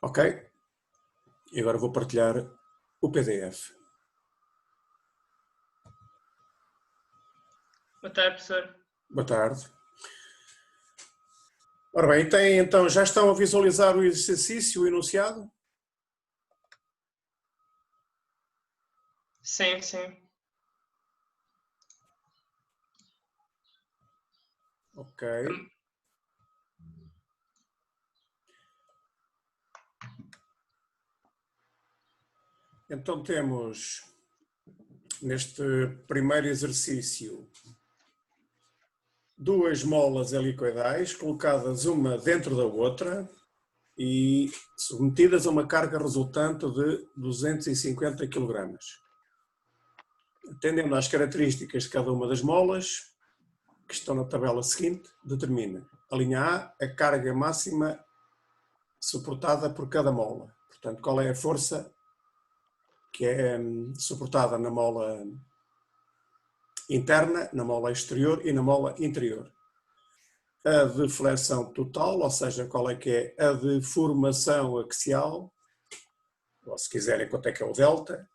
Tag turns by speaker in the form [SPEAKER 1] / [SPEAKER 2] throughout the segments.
[SPEAKER 1] Ok? E agora vou partilhar o PDF.
[SPEAKER 2] Boa tarde, professor.
[SPEAKER 1] Boa tarde. Ora bem, então já estão a visualizar o exercício, o enunciado?
[SPEAKER 2] Sim, sim.
[SPEAKER 1] Ok. Então temos, neste primeiro exercício, duas molas helicoidais colocadas uma dentro da outra e submetidas a uma carga resultante de 250 kg. Atendendo às características de cada uma das molas, que estão na tabela seguinte, determina a linha A, a carga máxima suportada por cada mola. Portanto, qual é a força que é suportada na mola interna, na mola exterior e na mola interior. A deflexão total, ou seja, qual é que é a deformação axial, ou se quiserem quanto é que é o delta,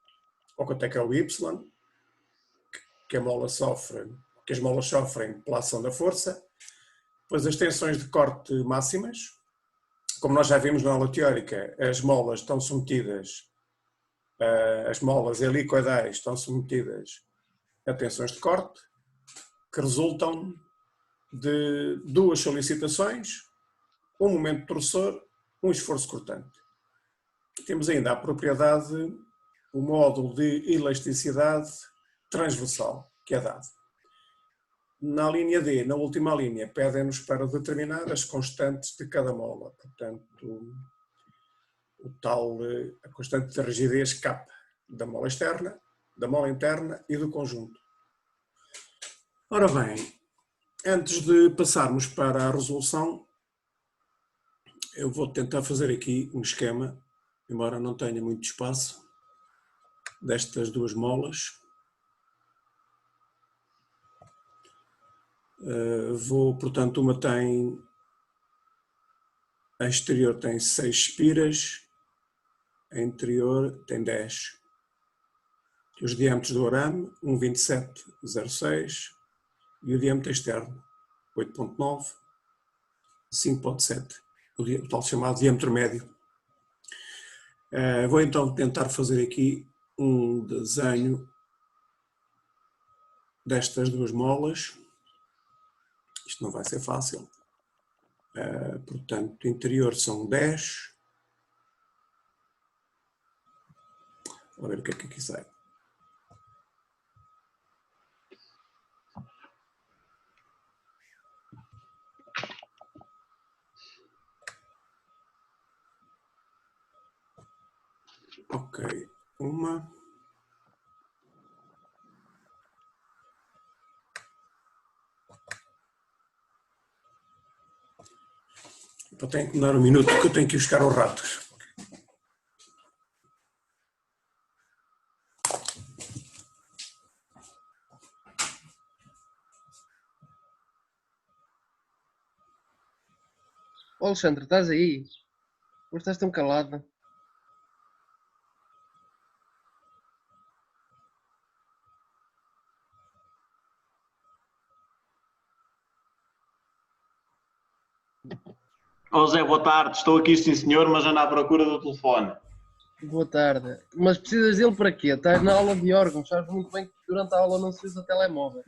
[SPEAKER 1] ou quanto é que é o y, que a mola sofre, que as molas sofrem pela ação da força. Depois as tensões de corte máximas, como nós já vimos na aula teórica, as molas estão submetidas, as molas helicoidais estão submetidas a tensões de corte, que resultam de duas solicitações, um momento torçor, um esforço cortante. Temos ainda a propriedade, o módulo de elasticidade transversal, que é dado. Na linha D, na última linha, pedem-nos para determinar as constantes de cada mola. Portanto, a constante de rigidez K da mola externa, da mola interna e do conjunto. Ora bem, antes de passarmos para a resolução, eu vou tentar fazer aqui um esquema, embora não tenha muito espaço, destas duas molas. Portanto, uma tem, a exterior tem 6 espiras, a interior tem 10. Os diâmetros do arame, 1,2706, e o diâmetro externo, 8,9, 5,7, o tal chamado diâmetro médio. Vou então tentar fazer aqui um desenho destas duas molas. Isto não vai ser fácil. Portanto, interior são 10. Vamos ver o que é que aqui sai. Ok, uma. Eu tenho que me dar um minuto porque eu tenho que ir buscar os ratos.
[SPEAKER 3] Ô Alexandre, estás aí? Ou estás tão calado?
[SPEAKER 4] Ó Zé, boa tarde. Estou aqui, sim senhor, mas ando à procura do telefone.
[SPEAKER 3] Boa tarde. Mas precisas dele para quê? Estás na aula de órgãos, sabes muito bem que durante a aula não se usa telemóvel.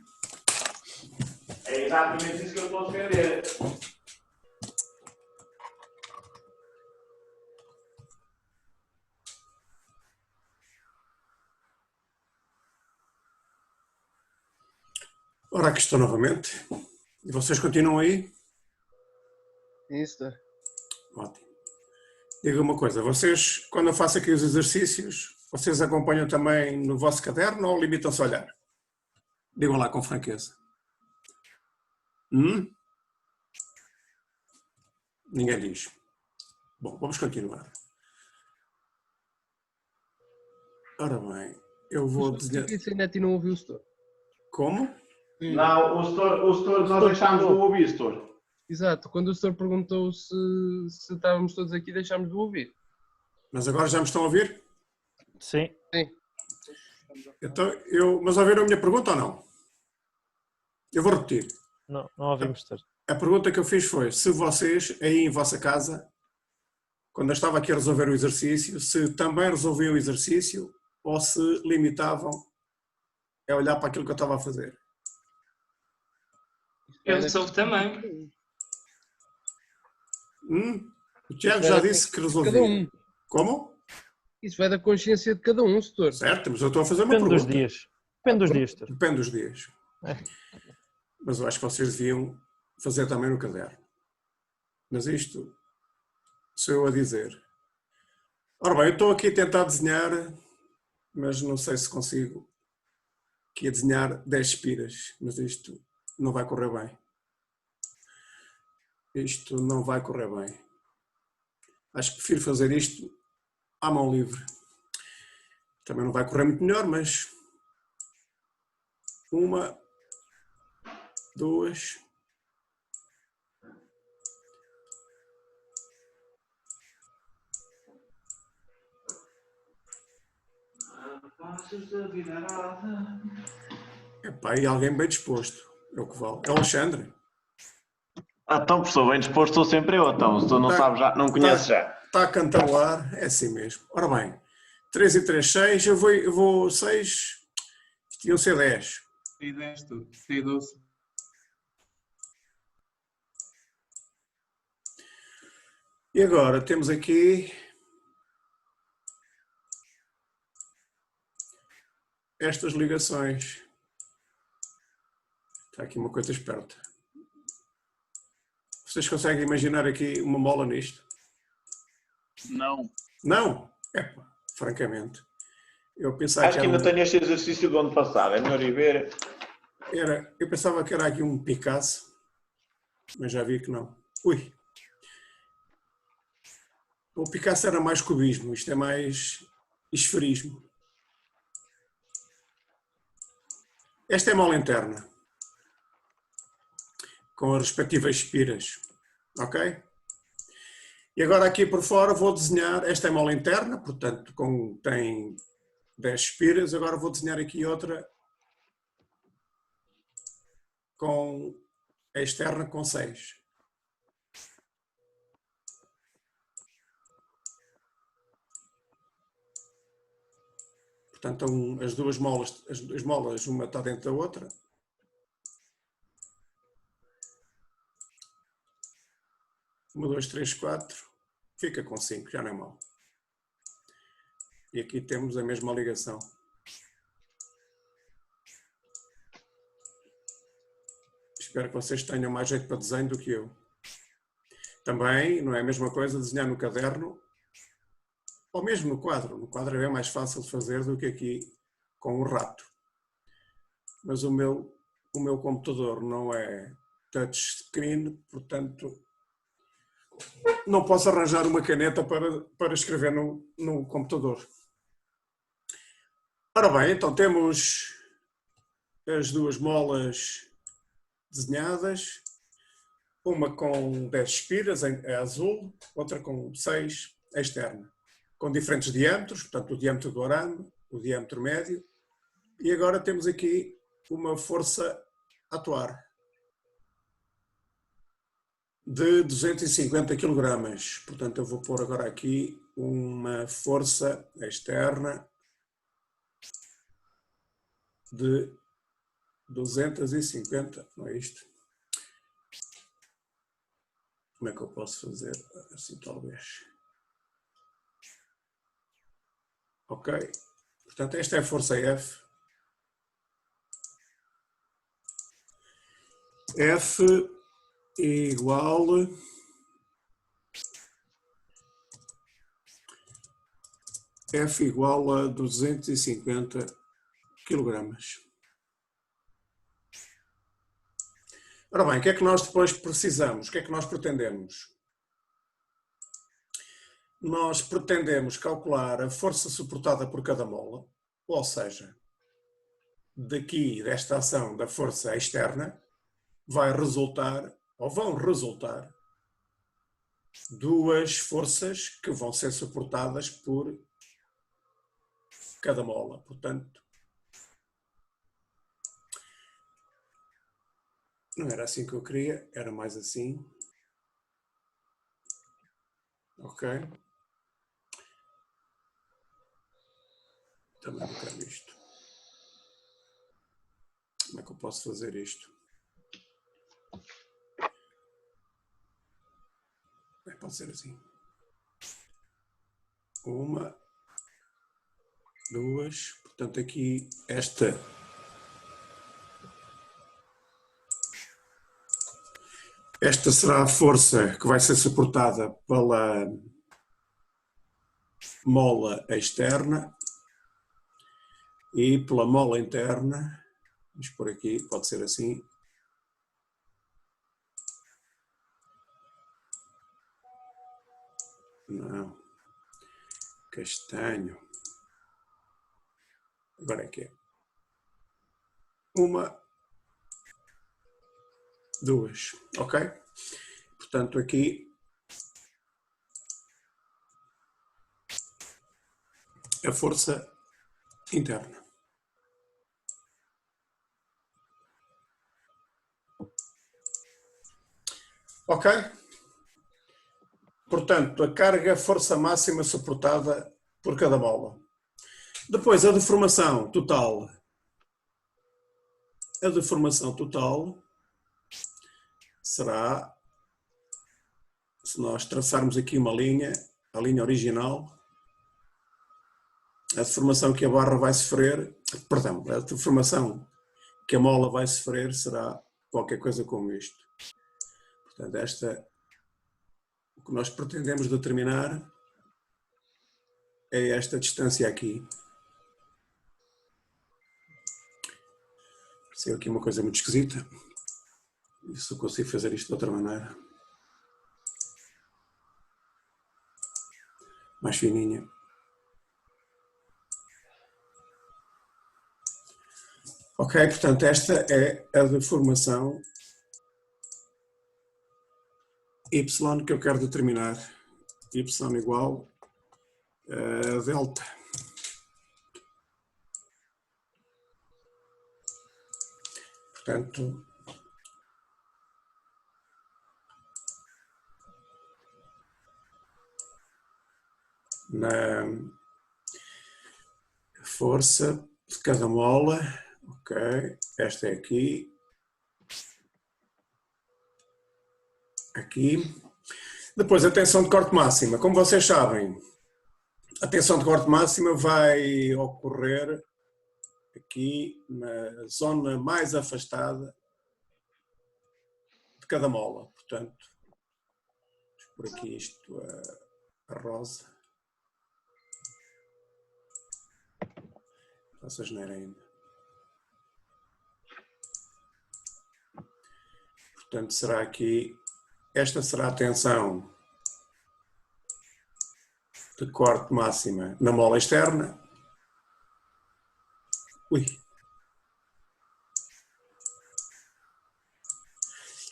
[SPEAKER 4] É exatamente isso que eu estou a defender.
[SPEAKER 1] Ora, aqui estou novamente. E vocês continuam aí?
[SPEAKER 3] Isso.
[SPEAKER 1] Ótimo. Diga uma coisa, vocês, quando eu faço aqui os exercícios, vocês acompanham também no vosso caderno ou limitam-se a olhar? Digam lá com franqueza. Ninguém diz. Bom, vamos continuar. Ora bem, eu vou desenhar...
[SPEAKER 3] Isso ainda a ti não ouviu o setor.
[SPEAKER 1] Como?
[SPEAKER 4] Não, o setor nós deixámos de ouvir, setor.
[SPEAKER 3] Exato, quando o setor perguntou se estávamos todos aqui, deixámos de ouvir.
[SPEAKER 1] Mas agora já me estão a ouvir?
[SPEAKER 2] Sim.
[SPEAKER 3] Sim.
[SPEAKER 1] Então, mas ouviram a minha pergunta ou não? Eu vou repetir.
[SPEAKER 2] Não ouvimos ter.
[SPEAKER 1] A pergunta que eu fiz foi se vocês, aí em vossa casa, quando eu estava aqui a resolver o exercício, se também resolviam o exercício ou se limitavam a olhar para aquilo que eu estava a fazer.
[SPEAKER 5] Eu resolvo também.
[SPEAKER 1] O Tiago já disse que resolvia.
[SPEAKER 3] Cada um.
[SPEAKER 1] Como?
[SPEAKER 3] Isso vai da consciência de cada um, setor.
[SPEAKER 1] Certo, mas eu estou a fazer uma
[SPEAKER 2] Depende dos
[SPEAKER 1] pergunta.
[SPEAKER 2] dias. Depende dos dias, Ter.
[SPEAKER 1] Depende dos dias. Mas eu acho que vocês deviam fazer também no caderno. Mas isto sou eu a dizer. Ora bem, eu estou aqui a tentar desenhar, mas não sei se consigo aqui a desenhar 10 espiras, mas isto não vai correr bem. Isto não vai correr bem. Acho que prefiro fazer isto à mão livre. Também não vai correr muito melhor, mas 1, 2. Epá, e alguém bem disposto. É o que vale. É o Alexandre.
[SPEAKER 4] Então, professor, bem disposto sou sempre eu, então. Se tu não sabes já, não conheces já.
[SPEAKER 1] Está a cantarolar, é assim mesmo. Ora bem, 3 e 3, 6, eu vou 6, isto iam ser 10.
[SPEAKER 6] Tem 10 tudo. Tem 12.
[SPEAKER 1] E agora temos aqui estas ligações. Está aqui uma coisa esperta. Vocês conseguem imaginar aqui uma mola nisto?
[SPEAKER 6] Não.
[SPEAKER 1] Não? Epá, francamente. Eu pensava
[SPEAKER 4] Acho que ainda tenho este exercício do ano passado, é melhor ir ver.
[SPEAKER 1] eu pensava que era aqui um Picasso, mas já vi que não. Ui! O Picasso era mais cubismo, isto é mais esferismo. Esta é mola interna, com as respectivas espiras, ok? E agora aqui por fora vou desenhar, esta é mola interna, portanto tem 10 espiras, agora vou desenhar aqui outra com a externa com 6. Portanto, as duas molas, uma está dentro da outra. Uma, 2, 3, 4. Fica com 5, já não é mal. E aqui temos a mesma ligação. Espero que vocês tenham mais jeito para desenho do que eu. Também não é a mesma coisa desenhar no caderno ou mesmo no quadro. No quadro é mais fácil de fazer do que aqui com o rato. Mas o meu computador não é touchscreen, portanto não posso arranjar uma caneta para escrever no computador. Ora bem, então temos as duas molas desenhadas, uma com 10 espiras, é azul, outra com 6, é externa, com diferentes diâmetros, portanto o diâmetro do arame, o diâmetro médio, e agora temos aqui uma força a atuar de 250 kg. Portanto, eu vou pôr agora aqui uma força externa de 250, não é isto? Como é que eu posso fazer? Assim, talvez. Ok. Portanto, esta é a força F. F igual a 250 kg. Ora bem, o que é que nós depois precisamos? O que é que nós pretendemos? Nós pretendemos calcular a força suportada por cada mola, ou seja, daqui desta ação da força externa, vai resultar, ou vão resultar, duas forças que vão ser suportadas por cada mola. Portanto, não era assim que eu queria, era mais assim. Ok. Também não quero isto. Como é que eu posso fazer isto? Pode ser assim. Uma, duas. Portanto, aqui esta será a força que vai ser suportada pela mola externa e pela mola interna. Vamos por aqui, pode ser assim. Não. Castanho. Agora é que é. Uma, duas. Ok? Portanto, aqui a força interna. Ok? Portanto, a carga, força máxima suportada por cada mola. Depois, a deformação total. A deformação total será, se nós traçarmos aqui uma linha, a linha original, a deformação que a barra vai sofrer, perdão, a deformação que a mola vai sofrer será qualquer coisa como isto. Portanto, esta, o que nós pretendemos determinar é esta distância aqui. Saiu aqui uma coisa muito esquisita. Se eu consigo fazer isto de outra maneira. Mais fininha. Ok, portanto, esta é a deformação Y que eu quero determinar. Y igual a delta. Portanto, na força de cada mola, ok, esta é aqui, aqui. Depois a tensão de corte máxima, como vocês sabem, a tensão de corte máxima vai ocorrer aqui na zona mais afastada de cada mola. Portanto, vamos por aqui isto a rosa. Faço a geneira ainda. Portanto, será aqui, esta será a tensão de corte máxima na mola externa. Ui.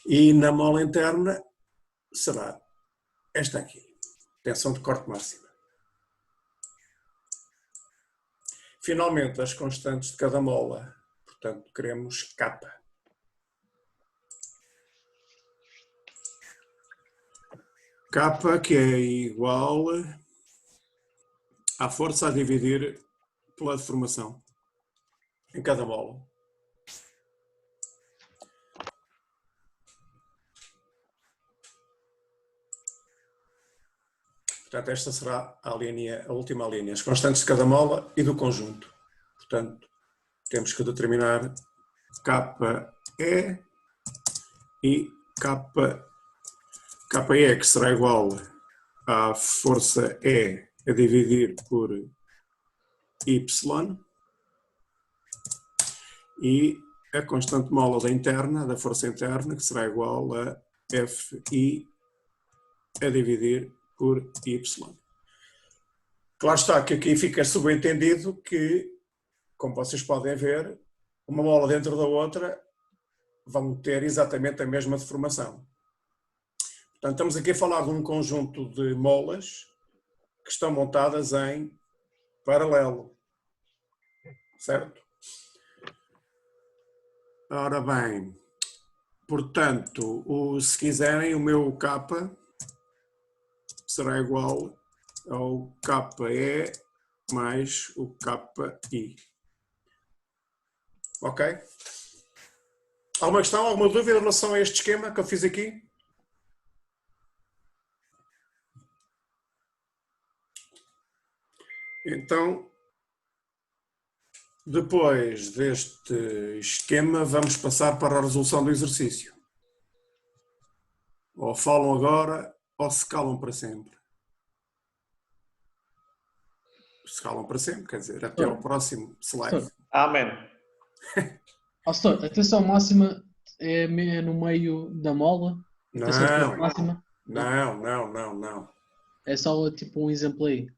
[SPEAKER 1] E na mola interna será esta aqui, tensão de corte máxima. Finalmente, as constantes de cada mola, portanto, queremos K. K que é igual à força a dividir pela deformação em cada mola. Portanto, esta será a última linha, as constantes de cada mola e do conjunto. Portanto, temos que determinar KE e KE, que será igual à força E a dividir por Y, e a constante mola da força interna, que será igual a FI a dividir por Y. Claro está que aqui fica subentendido que, como vocês podem ver, uma mola dentro da outra vão ter exatamente a mesma deformação. Portanto, estamos aqui a falar de um conjunto de molas que estão montadas em paralelo, certo? Ora bem, portanto, se quiserem, o meu K será igual ao KE mais o KI. Ok? Alguma questão, alguma dúvida em relação a este esquema que eu fiz aqui? Então, depois deste esquema, vamos passar para a resolução do exercício. Ou falam agora, ou se calam para sempre. Se calam para sempre, quer dizer, até ao próximo slide.
[SPEAKER 4] Amém.
[SPEAKER 7] Pastor, a tensão máxima é no meio da mola?
[SPEAKER 1] Não,
[SPEAKER 7] Máxima?
[SPEAKER 1] não.
[SPEAKER 7] É só tipo um exemplo aí.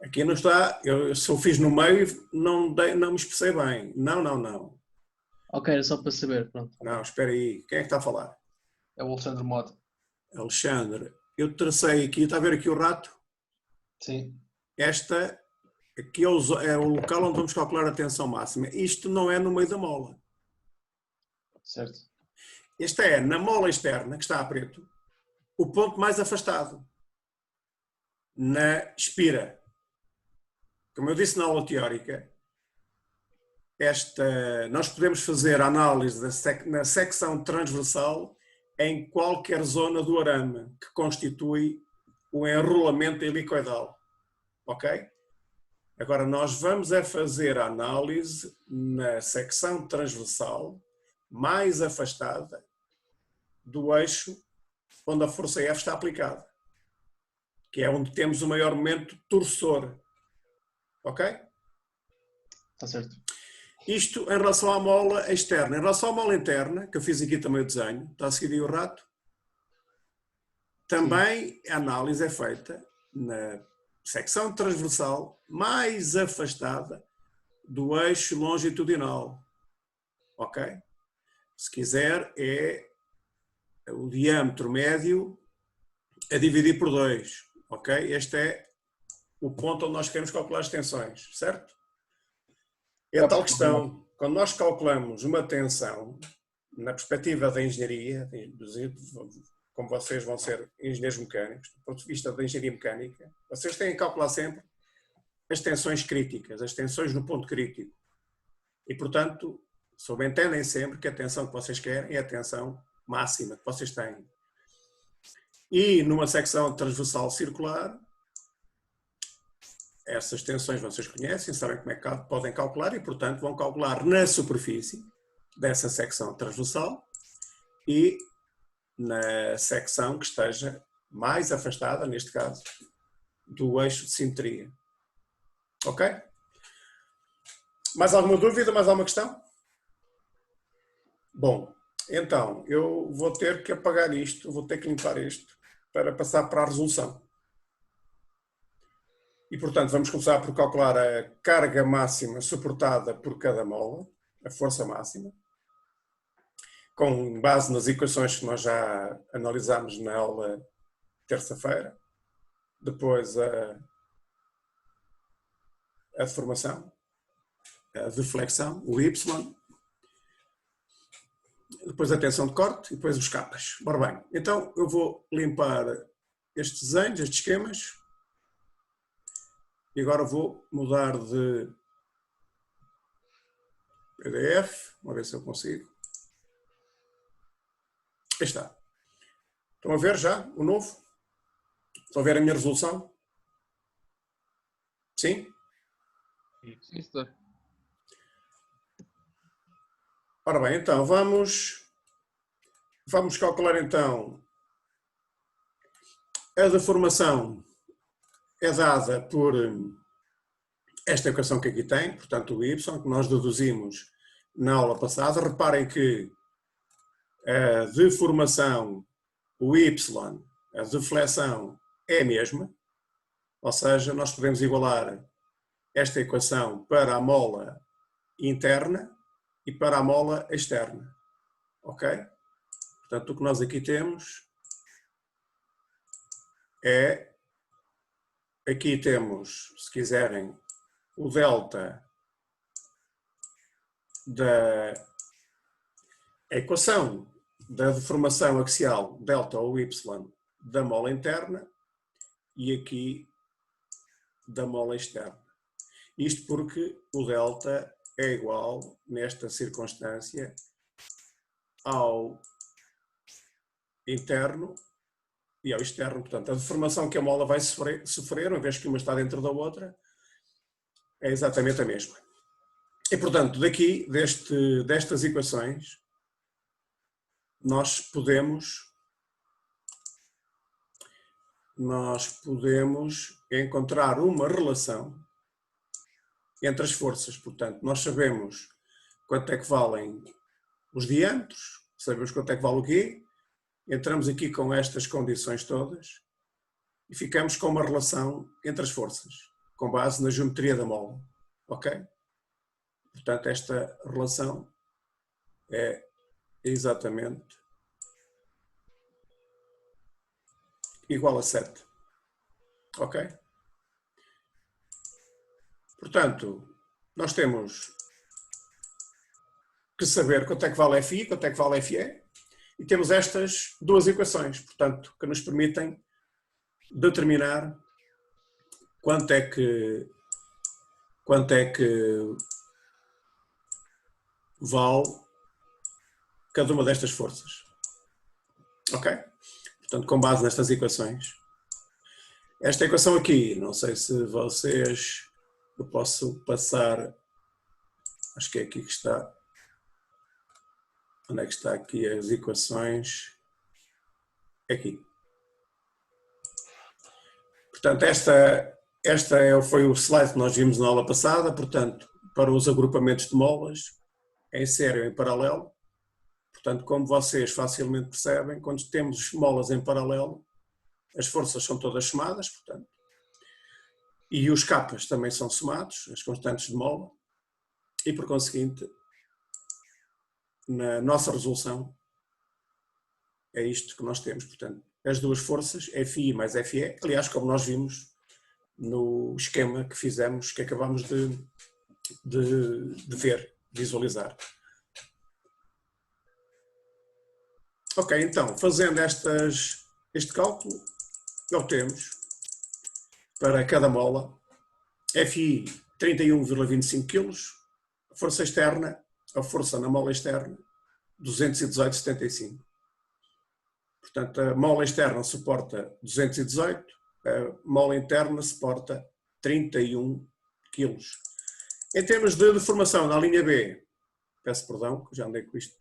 [SPEAKER 1] Aqui não está, se eu fiz no meio, não me expressei bem. Não.
[SPEAKER 7] Ok, era só para saber, pronto.
[SPEAKER 1] Não, espera aí. Quem é que está a falar?
[SPEAKER 7] É o Alexandre Mota.
[SPEAKER 1] Alexandre. Eu tracei aqui, está a ver aqui o rato?
[SPEAKER 7] Sim.
[SPEAKER 1] Aqui é o local onde vamos calcular a tensão máxima. Isto não é no meio da mola.
[SPEAKER 7] Certo.
[SPEAKER 1] Este é na mola externa, que está a preto, o ponto mais afastado. Na espira. Como eu disse na aula teórica, nós podemos fazer a análise na secção transversal em qualquer zona do arame que constitui o enrolamento helicoidal. Ok? Agora, nós vamos fazer a análise na secção transversal mais afastada do eixo onde a força F está aplicada, que é onde temos o maior momento torcedor. Ok?
[SPEAKER 7] Está certo.
[SPEAKER 1] Isto em relação à mola externa. Em relação à mola interna, que eu fiz aqui também o desenho, está a seguir aí o rato, também a análise é feita na secção transversal mais afastada do eixo longitudinal. Ok? Se quiser, é o diâmetro médio a dividir por 2. Ok? Este é o ponto onde nós queremos calcular as tensões, certo? É a tal questão, quando nós calculamos uma tensão, na perspectiva da engenharia, como vocês vão ser engenheiros mecânicos, do ponto de vista da engenharia mecânica, vocês têm que calcular sempre as tensões críticas, as tensões no ponto crítico. E, portanto, subentendem sempre que a tensão que vocês querem é a tensão máxima que vocês têm. E numa secção transversal circular, essas tensões vocês conhecem, sabem como é que podem calcular e, portanto, vão calcular na superfície dessa secção transversal e na secção que esteja mais afastada, neste caso, do eixo de simetria. Ok? Mais alguma dúvida? Mais alguma questão? Bom, então, eu vou ter que apagar isto, vou ter que limpar isto para passar para a resolução. E, portanto, vamos começar por calcular a carga máxima suportada por cada mola, a força máxima, com base nas equações que nós já analisámos na aula terça-feira. Depois a deformação, a deflexão, o Y. Depois a tensão de corte e depois os capas. Ora bem, então eu vou limpar estes desenhos, estes esquemas. E agora vou mudar de PDF. Vamos ver se eu consigo. Aí está. Estão a ver já o novo? Estão a ver a minha resolução? Sim?
[SPEAKER 3] Sim, senhor.
[SPEAKER 1] Ora bem, então vamos calcular então a deformação é dada por esta equação que aqui tem, portanto o y, que nós deduzimos na aula passada. Reparem que a deformação, o y, a deflexão é a mesma, ou seja, nós podemos igualar esta equação para a mola interna e para a mola externa. Ok? Portanto, o que nós aqui temos é, aqui temos, se quiserem, o delta da equação da deformação axial delta ou y da mola interna e aqui da mola externa. Isto porque o delta é igual, nesta circunstância, ao interno e ao externo. Portanto, a deformação que a mola vai sofrer, uma vez que uma está dentro da outra, é exatamente a mesma. E, portanto, daqui, destas equações, nós podemos encontrar uma relação entre as forças. Portanto, nós sabemos quanto é que valem os diâmetros, sabemos quanto é que vale o quê, entramos aqui com estas condições todas e ficamos com uma relação entre as forças, com base na geometria da mola. Ok? Portanto, esta relação é exatamente igual a 7. Ok? Portanto, nós temos que saber quanto é que vale FI, quanto é que vale FE, e temos estas duas equações, portanto, que nos permitem determinar quanto é que vale cada uma destas forças. Ok? Portanto, com base nestas equações. Esta equação aqui, não sei se vocês... Eu posso passar... Acho que é aqui que está... Onde é que está aqui as equações? Aqui. Portanto, esta foi o slide que nós vimos na aula passada. Portanto, para os agrupamentos de molas, em série ou em paralelo. Portanto, como vocês facilmente percebem, quando temos molas em paralelo, as forças são todas somadas, portanto, e os capas também são somados, as constantes de mola, e por conseguinte, na nossa resolução, é isto que nós temos. Portanto, as duas forças, FI mais FE, aliás, como nós vimos no esquema que fizemos, que acabamos de ver, visualizar. Ok, então, fazendo este cálculo, obtemos para cada mola FI 31,25 kg, a força externa, a força na mola externa, 218,75. Portanto, a mola externa suporta 218, a mola interna suporta 31 kg. Em termos de deformação na linha B, peço perdão, que já andei com isto.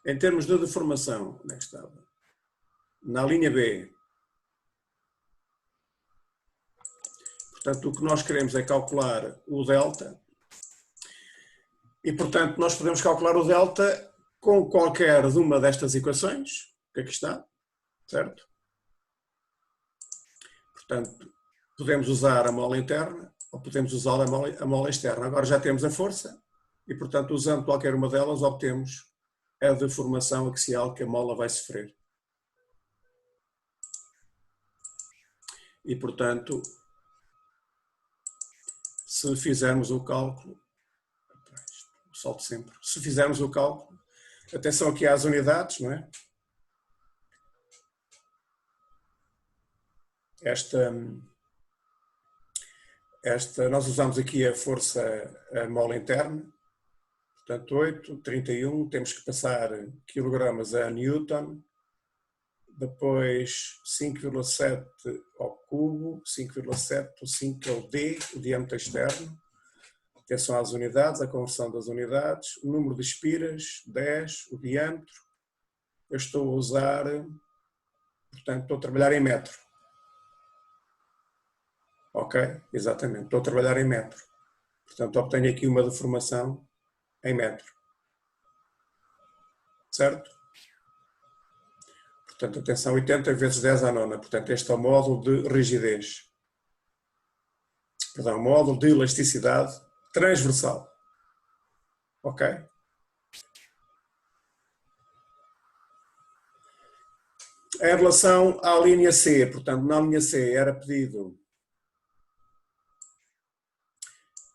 [SPEAKER 1] Em termos de deformação, onde é que estava? Na linha B, portanto, o que nós queremos é calcular o delta e, portanto, nós podemos calcular o delta com qualquer de uma destas equações, que aqui está, certo? Portanto, podemos usar a mola interna ou podemos usar a mola externa. Agora já temos a força e, portanto, usando qualquer uma delas, obtemos a deformação axial que a mola vai sofrer. E, portanto, se fizermos o cálculo, salto sempre, se fizermos o cálculo, atenção aqui às unidades, não é? Nós usamos aqui a força, a mola interna, portanto 8, 31, temos que passar quilogramas a newton, depois 5,7 ao cubo, 5,7, o 5 é o D, o diâmetro externo, atenção às unidades, a conversão das unidades, o número de espiras, 10, o diâmetro, eu estou a usar, portanto estou a trabalhar em metro. Ok? Exatamente, estou a trabalhar em metro. Portanto, obtenho aqui uma deformação em metro. Certo? Portanto, atenção, 80 vezes 10 à nona. Portanto, este é o módulo de rigidez. Perdão, módulo de elasticidade transversal. Ok? Em relação à linha C, portanto, na linha C era pedido.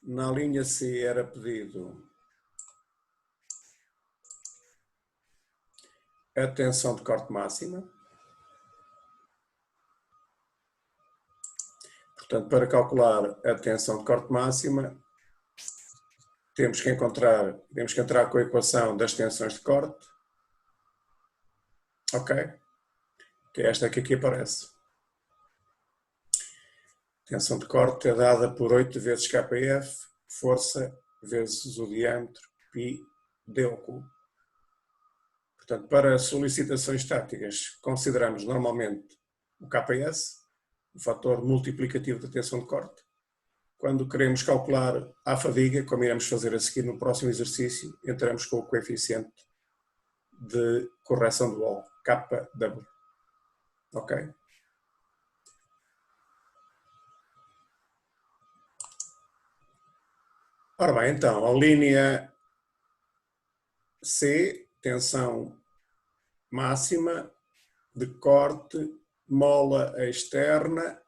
[SPEAKER 1] Na linha C era pedido a tensão de corte máxima. Portanto, para calcular a tensão de corte máxima, temos que entrar com a equação das tensões de corte. Ok? Que é esta que aqui aparece. Tensão de corte é dada por 8 vezes kf, força vezes o diâmetro, π d ao cubo. Portanto, para solicitações estáticas, consideramos normalmente o kps, o fator multiplicativo da tensão de corte. Quando queremos calcular a fadiga, como iremos fazer a seguir no próximo exercício, entramos com o coeficiente de correção do óleo, Kw. Ok? Ora bem, então, a linha C, tensão máxima de corte, mola externa.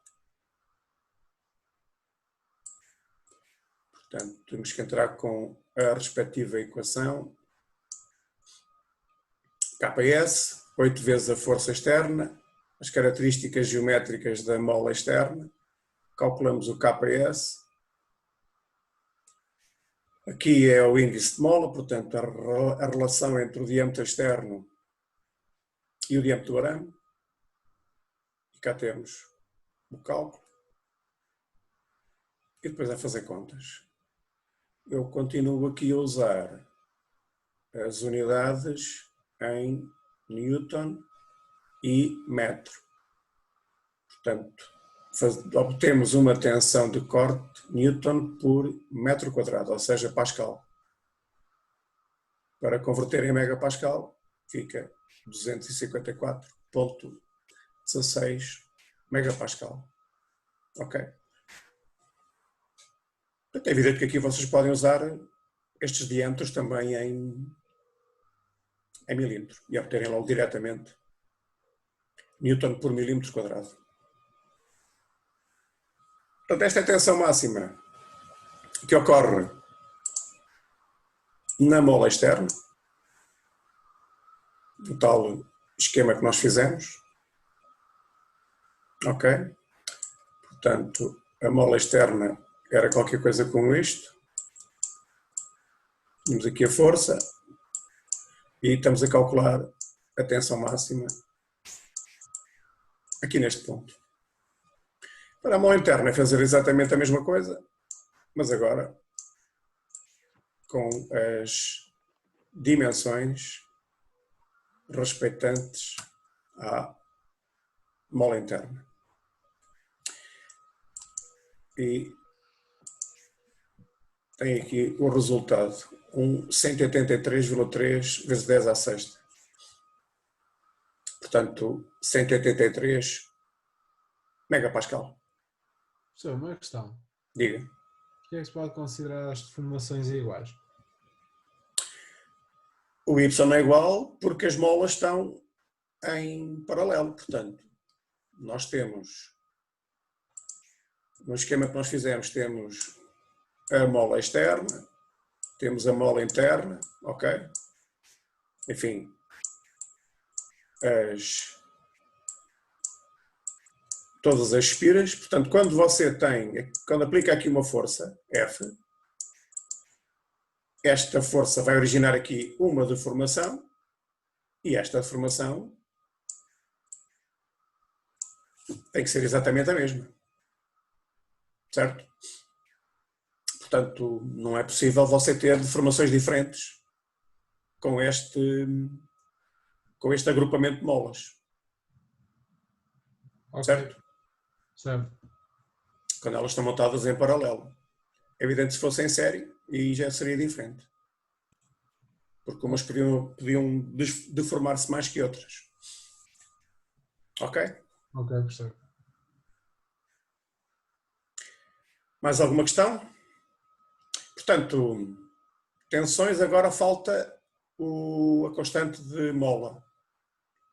[SPEAKER 1] Portanto, temos que entrar com a respectiva equação. Kps, 8 vezes a força externa, as características geométricas da mola externa. Calculamos o Kps. Aqui é o índice de mola, portanto, a relação entre o diâmetro externo e o diâmetro do arame. E cá temos o cálculo. E depois a fazer contas. Eu continuo aqui a usar as unidades em Newton e metro. Portanto, obtemos uma tensão de corte Newton por metro quadrado, ou seja, Pascal. Para converter em megapascal, fica 254,16 megapascal. Ok? É evidente que aqui vocês podem usar estes diâmetros também em milímetro e obterem logo diretamente Newton por milímetro quadrado. Portanto, esta é a tensão máxima que ocorre na mola externa, no tal esquema que nós fizemos. Ok? Portanto, a mola externa era qualquer coisa como isto. Temos aqui a força e estamos a calcular a tensão máxima aqui neste ponto. Para a mola interna é fazer exatamente a mesma coisa, mas agora com as dimensões respeitantes à mola interna. E tem aqui o resultado, 183,3 vezes 10 à sexta. Portanto, 183 megapascal.
[SPEAKER 8] Professor, uma questão.
[SPEAKER 1] Diga.
[SPEAKER 8] Porquê é que se pode considerar as deformações iguais?
[SPEAKER 1] O Y é igual porque as molas estão em paralelo. Portanto, nós temos, no esquema que nós fizemos, temos a mola externa, temos a mola interna, ok? Enfim, todas as espiras. Portanto, quando aplica aqui uma força, F, esta força vai originar aqui uma deformação e esta deformação tem que ser exatamente a mesma. Certo? Portanto, não é possível você ter deformações diferentes com este agrupamento de molas.
[SPEAKER 8] Okay.
[SPEAKER 1] Certo?
[SPEAKER 8] Certo.
[SPEAKER 1] Quando elas estão montadas em paralelo. É evidente se fosse em série e já seria diferente. Porque umas podiam deformar-se mais que outras. Ok?
[SPEAKER 8] Ok, percebo.
[SPEAKER 1] Mais alguma questão? Portanto, tensões, agora falta a constante de mola,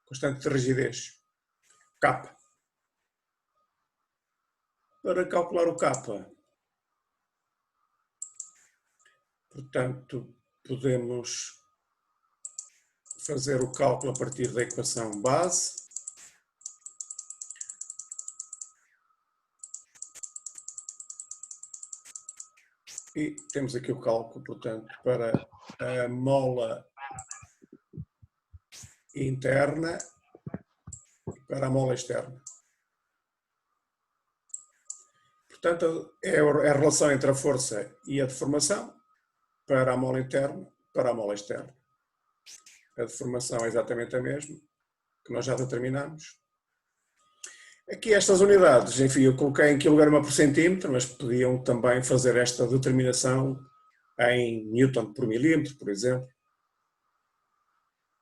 [SPEAKER 1] constante de rigidez. K. Para calcular o K, portanto, podemos fazer o cálculo a partir da equação base. E temos aqui o cálculo, portanto, para a mola interna e para a mola externa. Portanto, é a relação entre a força e a deformação para a mola interna, para a mola externa. A deformação é exatamente a mesma, que nós já determinamos. Aqui estas unidades, enfim, eu coloquei em quilograma por centímetro, mas podiam também fazer esta determinação em newton por milímetro, por exemplo.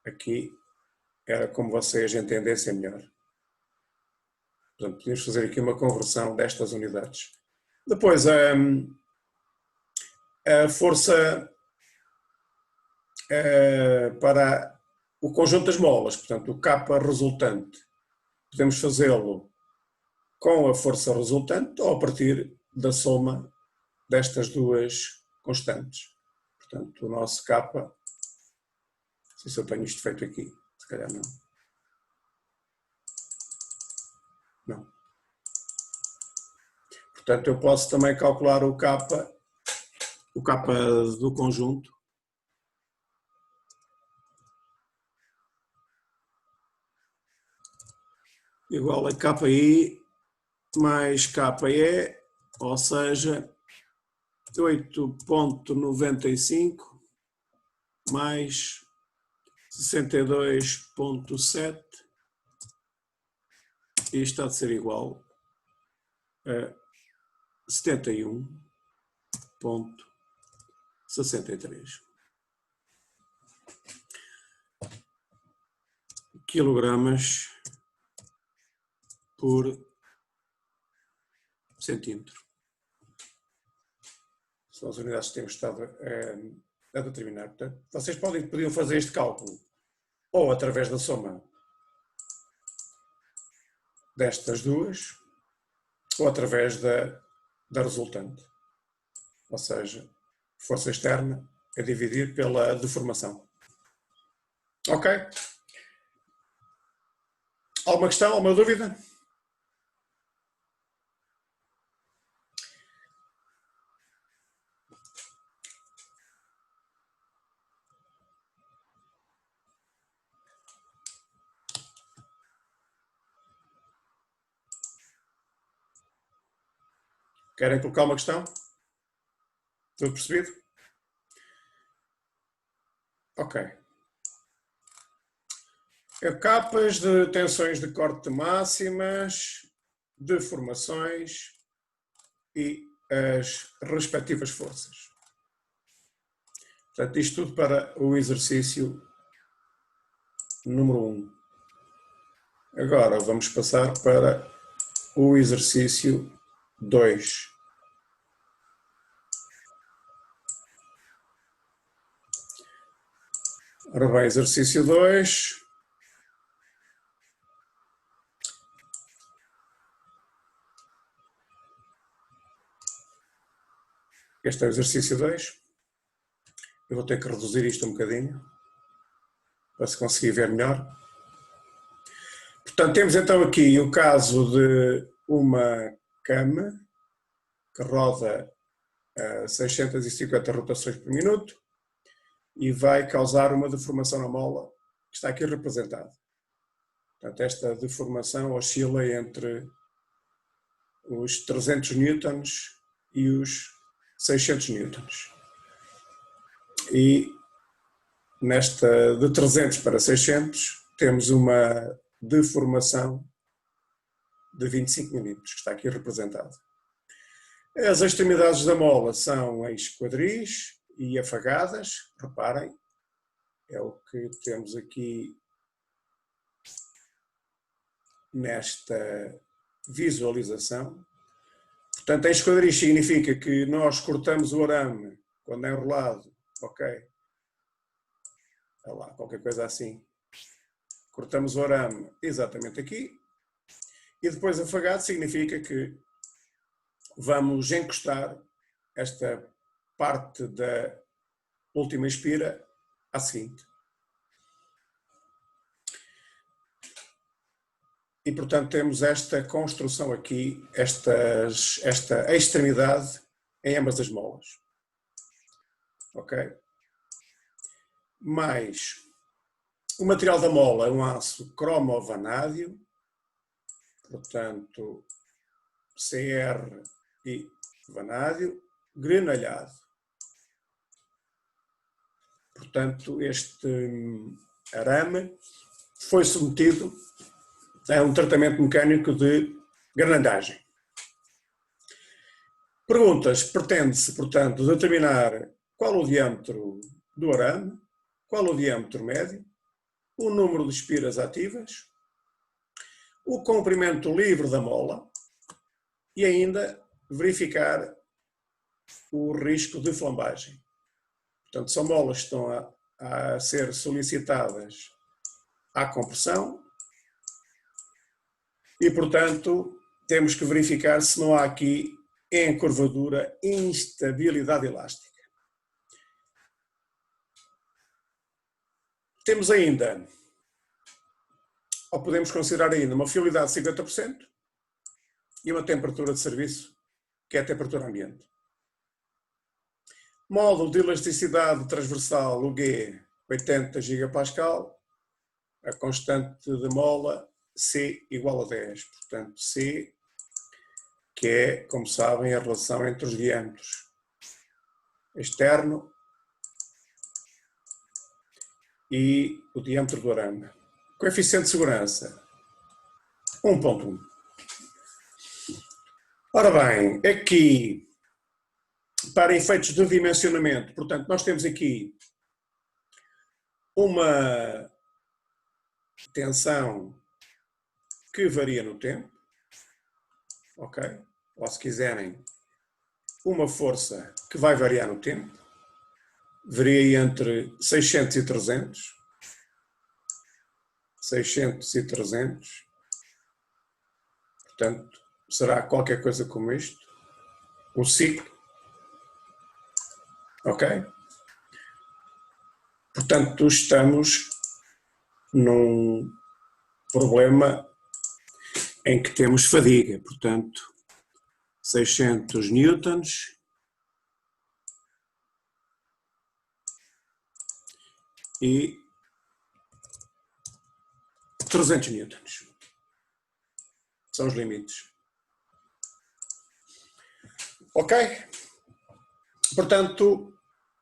[SPEAKER 1] Aqui era como vocês entendessem melhor. Portanto, podemos fazer aqui uma conversão destas unidades. Depois, a força para o conjunto das molas, portanto, o K resultante, podemos fazê-lo com a força resultante ou a partir da soma destas duas constantes. Portanto, o nosso K, não sei se eu tenho isto feito aqui, se calhar não. Não. Portanto, eu posso também calcular o K do conjunto. Igual a KI mais KE, ou seja, 8,95 mais 62,7, e isto há de ser igual a 71,63 quilogramas por centímetro. São as unidades que temos estado a determinar. Portanto, vocês podiam fazer este cálculo ou através da soma destas duas, ou através da resultante. Ou seja, força externa a dividir pela deformação. Ok? Alguma questão, alguma dúvida? Querem colocar uma questão? Tudo percebido? Ok. Capas de tensões de corte máximas, deformações e as respectivas forças. Portanto, isto tudo para o exercício número 1. Agora vamos passar para o exercício 2. Ora bem, exercício 2. Este é o exercício 2. Eu vou ter que reduzir isto um bocadinho, para se conseguir ver melhor. Portanto, temos então aqui o caso de uma cama que roda a 650 rotações por minuto e vai causar uma deformação na mola, que está aqui representada. Portanto, esta deformação oscila entre os 300 newtons e os 600 newtons. E nesta de 300 para 600 temos uma deformação de 25 milímetros, que está aqui representada. As extremidades da mola são em esquadris e afagadas, reparem, é o que temos aqui nesta visualização. Portanto, em esquadris significa que nós cortamos o arame quando é enrolado, ok? Olha lá, qualquer coisa assim. Cortamos o arame exatamente aqui E depois afagado significa que vamos encostar esta parte da última expira à seguinte. E, portanto, temos esta construção aqui, esta extremidade em ambas as molas. Ok? Mais o material da mola é um aço cromovanádio, portanto, CR e vanádio, granalhado. Portanto, este arame foi submetido a um tratamento mecânico de granadagem. Perguntas: pretende-se, portanto, determinar qual o diâmetro do arame, qual o diâmetro médio, o número de espiras ativas, o comprimento livre da mola e ainda verificar o risco de flambagem. Portanto, são molas que estão a ser solicitadas à compressão e, portanto, temos que verificar se não há aqui encurvadura, instabilidade elástica. Temos ainda, ou podemos considerar ainda, uma fiabilidade de 50% e uma temperatura de serviço, que é a temperatura ambiente. Módulo de elasticidade transversal UG 80 gigapascal, a constante de mola C igual a 10. Portanto, C, que é, como sabem, a relação entre os diâmetros externo e o diâmetro do arame. Coeficiente de segurança, 1.1. Ora bem, aqui, para efeitos de dimensionamento, portanto, nós temos aqui uma tensão que varia no tempo, ok? Ou se quiserem, uma força que vai variar no tempo, varia entre 600 e 300, 600 e 300, portanto, será qualquer coisa como isto, um ciclo, ok? Portanto, estamos num problema em que temos fadiga, portanto, 600 newtons e 300 newtons. São os limites. Ok? Portanto,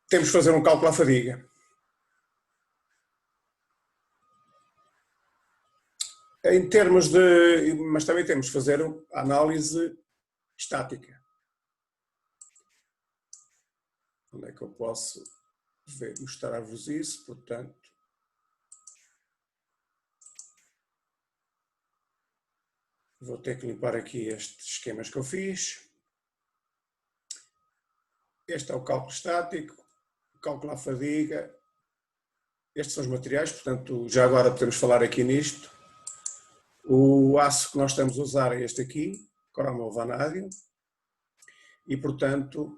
[SPEAKER 1] temos que fazer um cálculo à fadiga. Em termos de... Mas também temos que fazer a análise estática. Onde é que eu posso mostrar-vos isso? Portanto, vou ter que limpar aqui estes esquemas que eu fiz. Este é o cálculo estático, o cálculo à fadiga. Estes são os materiais, portanto, já agora podemos falar aqui nisto. O aço que nós estamos a usar é este aqui, cromovanádio, e, portanto,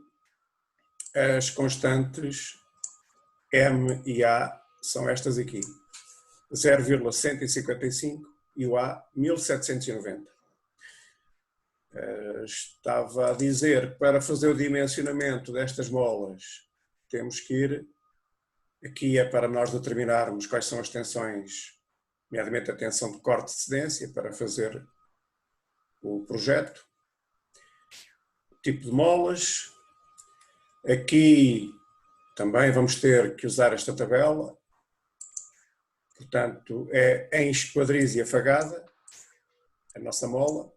[SPEAKER 1] as constantes M e A são estas aqui, 0,155 e o A 1790. Estava a dizer que para fazer o dimensionamento destas molas temos que ir, aqui é para nós determinarmos quais são as tensões, nomeadamente a tensão de corte de cedência para fazer o projeto, tipo de molas. Aqui também vamos ter que usar esta tabela, portanto é em esquadriz e afagada a nossa mola,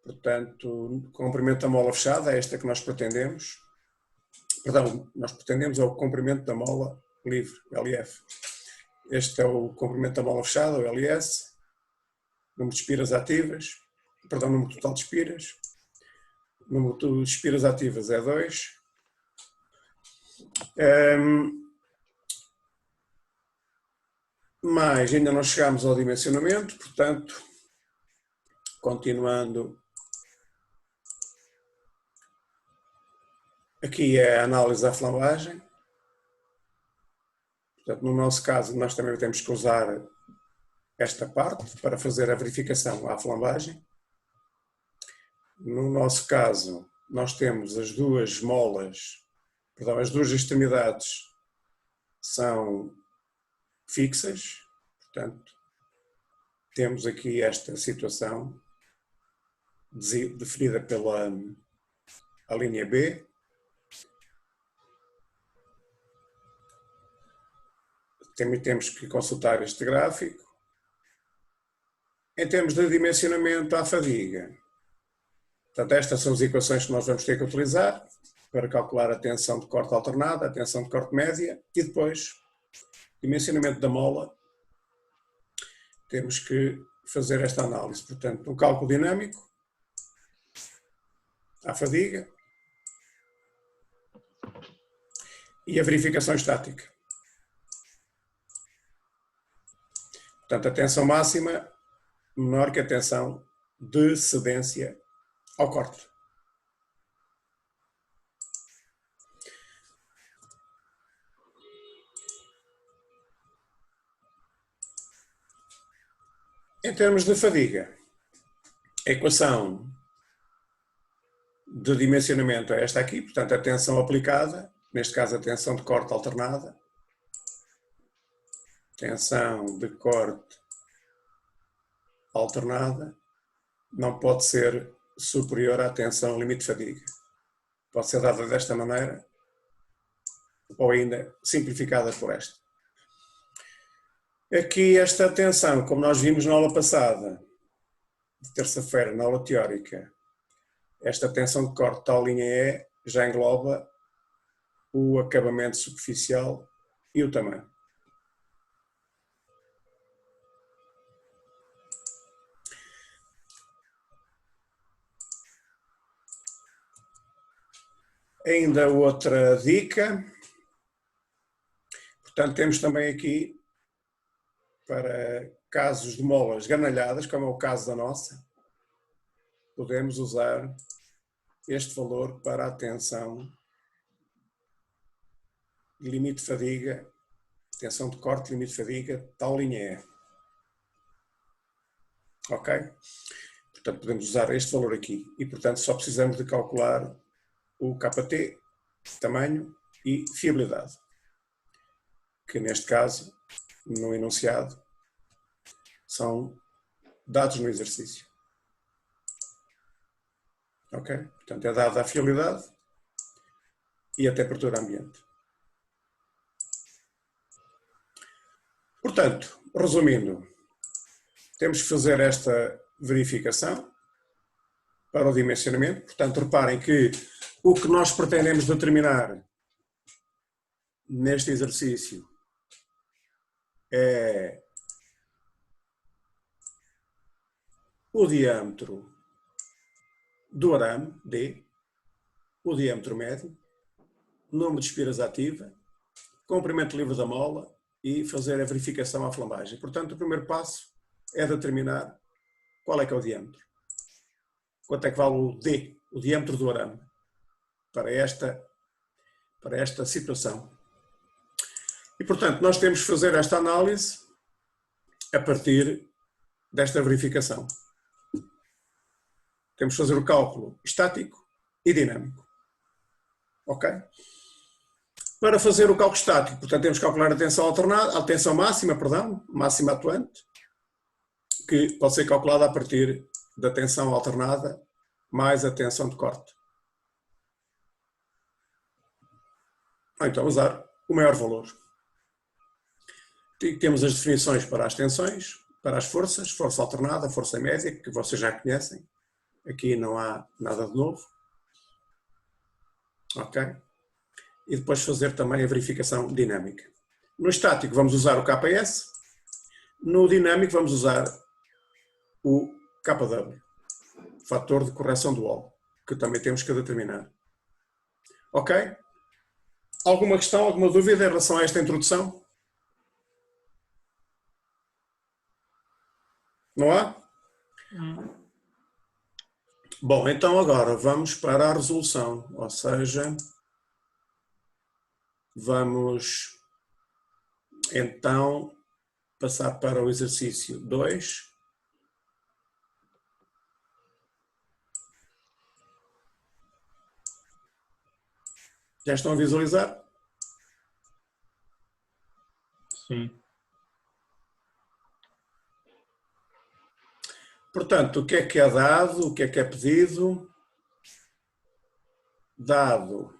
[SPEAKER 1] portanto o comprimento da mola fechada é esta que nós pretendemos, perdão, nós pretendemos é o comprimento da mola livre, LF. Este é o comprimento da mola fechada, o LS, número de espiras ativas, perdão, número total de espiras, número de espiras ativas é 2. Mas ainda não chegámos ao dimensionamento, portanto, Continuando. Aqui é a análise da flambagem. Portanto, no nosso caso, nós também temos que usar esta parte para fazer a verificação à flambagem. No nosso caso, nós temos as duas molas, perdão, as duas extremidades são fixas, portanto, temos aqui esta situação definida pela a linha B. Também temos que consultar este gráfico. Em termos de dimensionamento à fadiga, portanto, estas são as equações que nós vamos ter que utilizar para calcular a tensão de corte alternada, a tensão de corte média e depois, dimensionamento da mola, temos que fazer esta análise. Portanto, um cálculo dinâmico à fadiga e a verificação estática. Portanto, a tensão máxima menor que a tensão de cedência ao corte. Em termos de fadiga, a equação de dimensionamento é esta aqui, portanto, a tensão aplicada, neste caso a tensão de corte alternada, tensão de corte alternada não pode ser superior à tensão limite de fadiga. Pode ser dada desta maneira ou ainda simplificada por esta. Aqui esta tensão, como nós vimos na aula passada, de terça-feira, na aula teórica, esta tensão de corte tal linha E já engloba o acabamento superficial e o tamanho. Ainda outra dica, portanto temos também aqui, para casos de molas ganalhadas, como é o caso da nossa, podemos usar este valor para a tensão de limite de fadiga, tensão de corte, limite de fadiga, tal linha E. Ok? Portanto, podemos usar este valor aqui e, portanto, só precisamos de calcular o KT, tamanho e fiabilidade, que neste caso, no enunciado, são dados no exercício. Ok? Portanto, é dada a fiabilidade e a temperatura ambiente. Portanto, resumindo, temos que fazer esta verificação para o dimensionamento. Portanto, reparem que o que nós pretendemos determinar neste exercício é o diâmetro do arame, D, o diâmetro médio, número de espiras ativa, comprimento livre da mola e fazer a verificação à flambagem. Portanto, o primeiro passo é determinar qual é que é o diâmetro. Quanto é que vale o D, o diâmetro do arame, para esta situação. E, portanto, nós temos que fazer esta análise a partir desta verificação. Temos que fazer o cálculo estático e dinâmico. Ok? Para fazer o cálculo estático, portanto, temos que calcular a tensão alternada, a tensão máxima, perdão, máxima atuante, que pode ser calculada a partir da tensão alternada mais a tensão de corte. Ou então usar o maior valor. Temos as definições para as tensões, para as forças, força alternada, força média, que vocês já conhecem. Aqui não há nada de novo. Ok? E depois fazer também a verificação dinâmica. No estático vamos usar o KS, no dinâmico vamos usar o KW, fator de correção dual, que também temos que determinar. Ok? Alguma questão, alguma dúvida em relação a esta introdução? Não há? Bom, então agora vamos para a resolução, ou seja, vamos então passar para o exercício 2. Já estão a visualizar?
[SPEAKER 6] Sim.
[SPEAKER 1] Portanto, o que é dado, o que é pedido? Dado.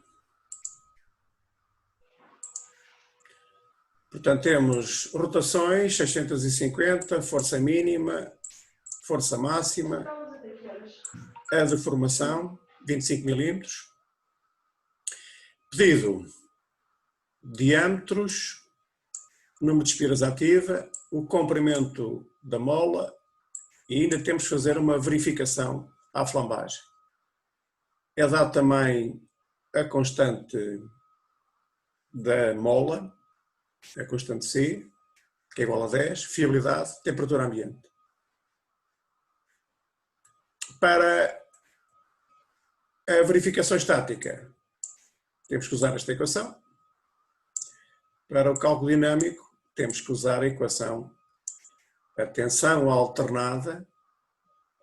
[SPEAKER 1] Portanto, temos rotações 650, força mínima, força máxima, a deformação 25 milímetros. Pedido: diâmetros, número de espiras ativa, o comprimento da mola e ainda temos que fazer uma verificação à flambagem. É dado também a constante da mola, a constante C, que é igual a 10, fiabilidade, temperatura ambiente. Para a verificação estática, temos que usar esta equação. Para o cálculo dinâmico, temos que usar a equação a tensão alternada,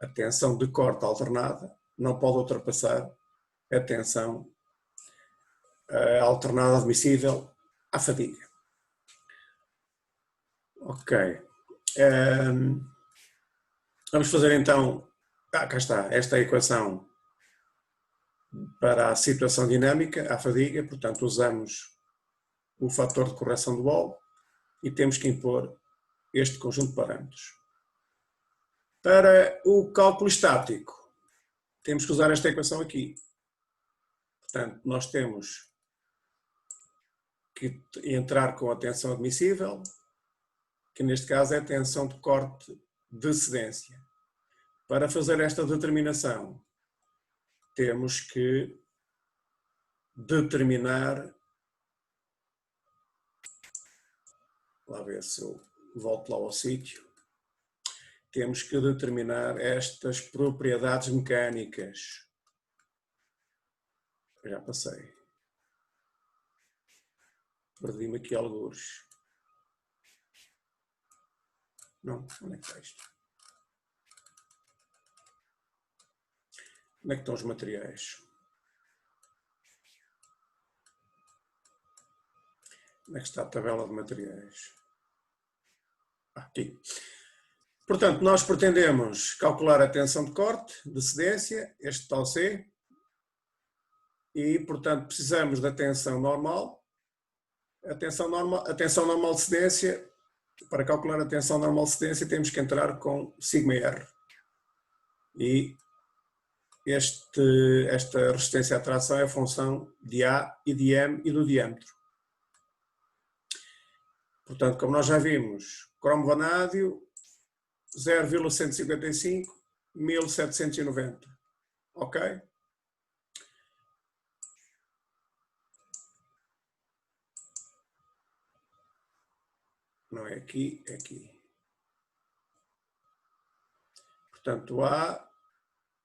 [SPEAKER 1] a tensão de corte alternada, não pode ultrapassar a tensão alternada admissível à fadiga. Ok. Vamos fazer então, cá está, esta equação para a situação dinâmica, à fadiga, portanto usamos o fator de correção do bolo e temos que impor este conjunto de parâmetros. Para o cálculo estático, temos que usar esta equação aqui. Portanto, nós temos que entrar com a tensão admissível, que neste caso é a tensão de corte de cedência. Para fazer esta determinação, temos que determinar, lá ver se eu volto lá ao sítio, temos que determinar estas propriedades mecânicas. Já passei. Perdi-me aqui algures. Não, onde é que está isto? Onde é que estão os materiais? Onde é que está a tabela de materiais? Aqui. Portanto, nós pretendemos calcular a tensão de corte, de cedência, este tal C, e, portanto, precisamos da tensão normal. A tensão normal de cedência, para calcular a tensão normal de cedência, temos que entrar com σR. E esta resistência à tração é a função de A e de M e do diâmetro. Portanto, como nós já vimos, cromo vanádio 0,155, 1790. Ok? Não é aqui, é aqui. Portanto, A,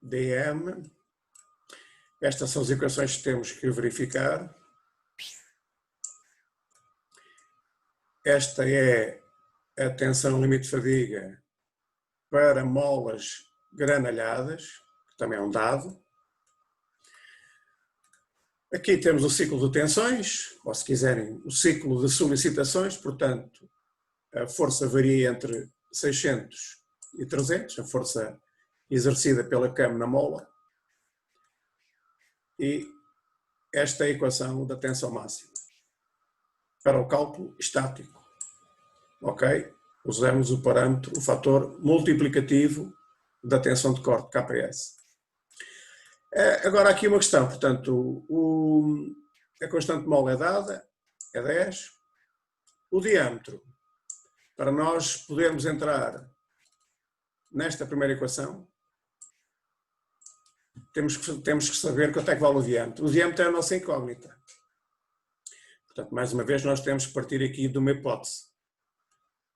[SPEAKER 1] dm, estas são as equações que temos que verificar. Esta é a tensão limite de fadiga para molas granalhadas, que também é um dado. Aqui temos o ciclo de tensões, ou se quiserem, o ciclo de solicitações, portanto, a força varia entre 600 e 300, a força exercida pela cama na mola. E esta é a equação da tensão máxima para o cálculo estático. Ok? Usamos o parâmetro, o fator multiplicativo da tensão de corte, KPS. Agora aqui uma questão, portanto, a constante mole é dada, é 10. O diâmetro, para nós podermos entrar nesta primeira equação, temos que saber quanto é que vale o diâmetro. O diâmetro é a nossa incógnita. Portanto, mais uma vez, nós temos que partir aqui de uma hipótese.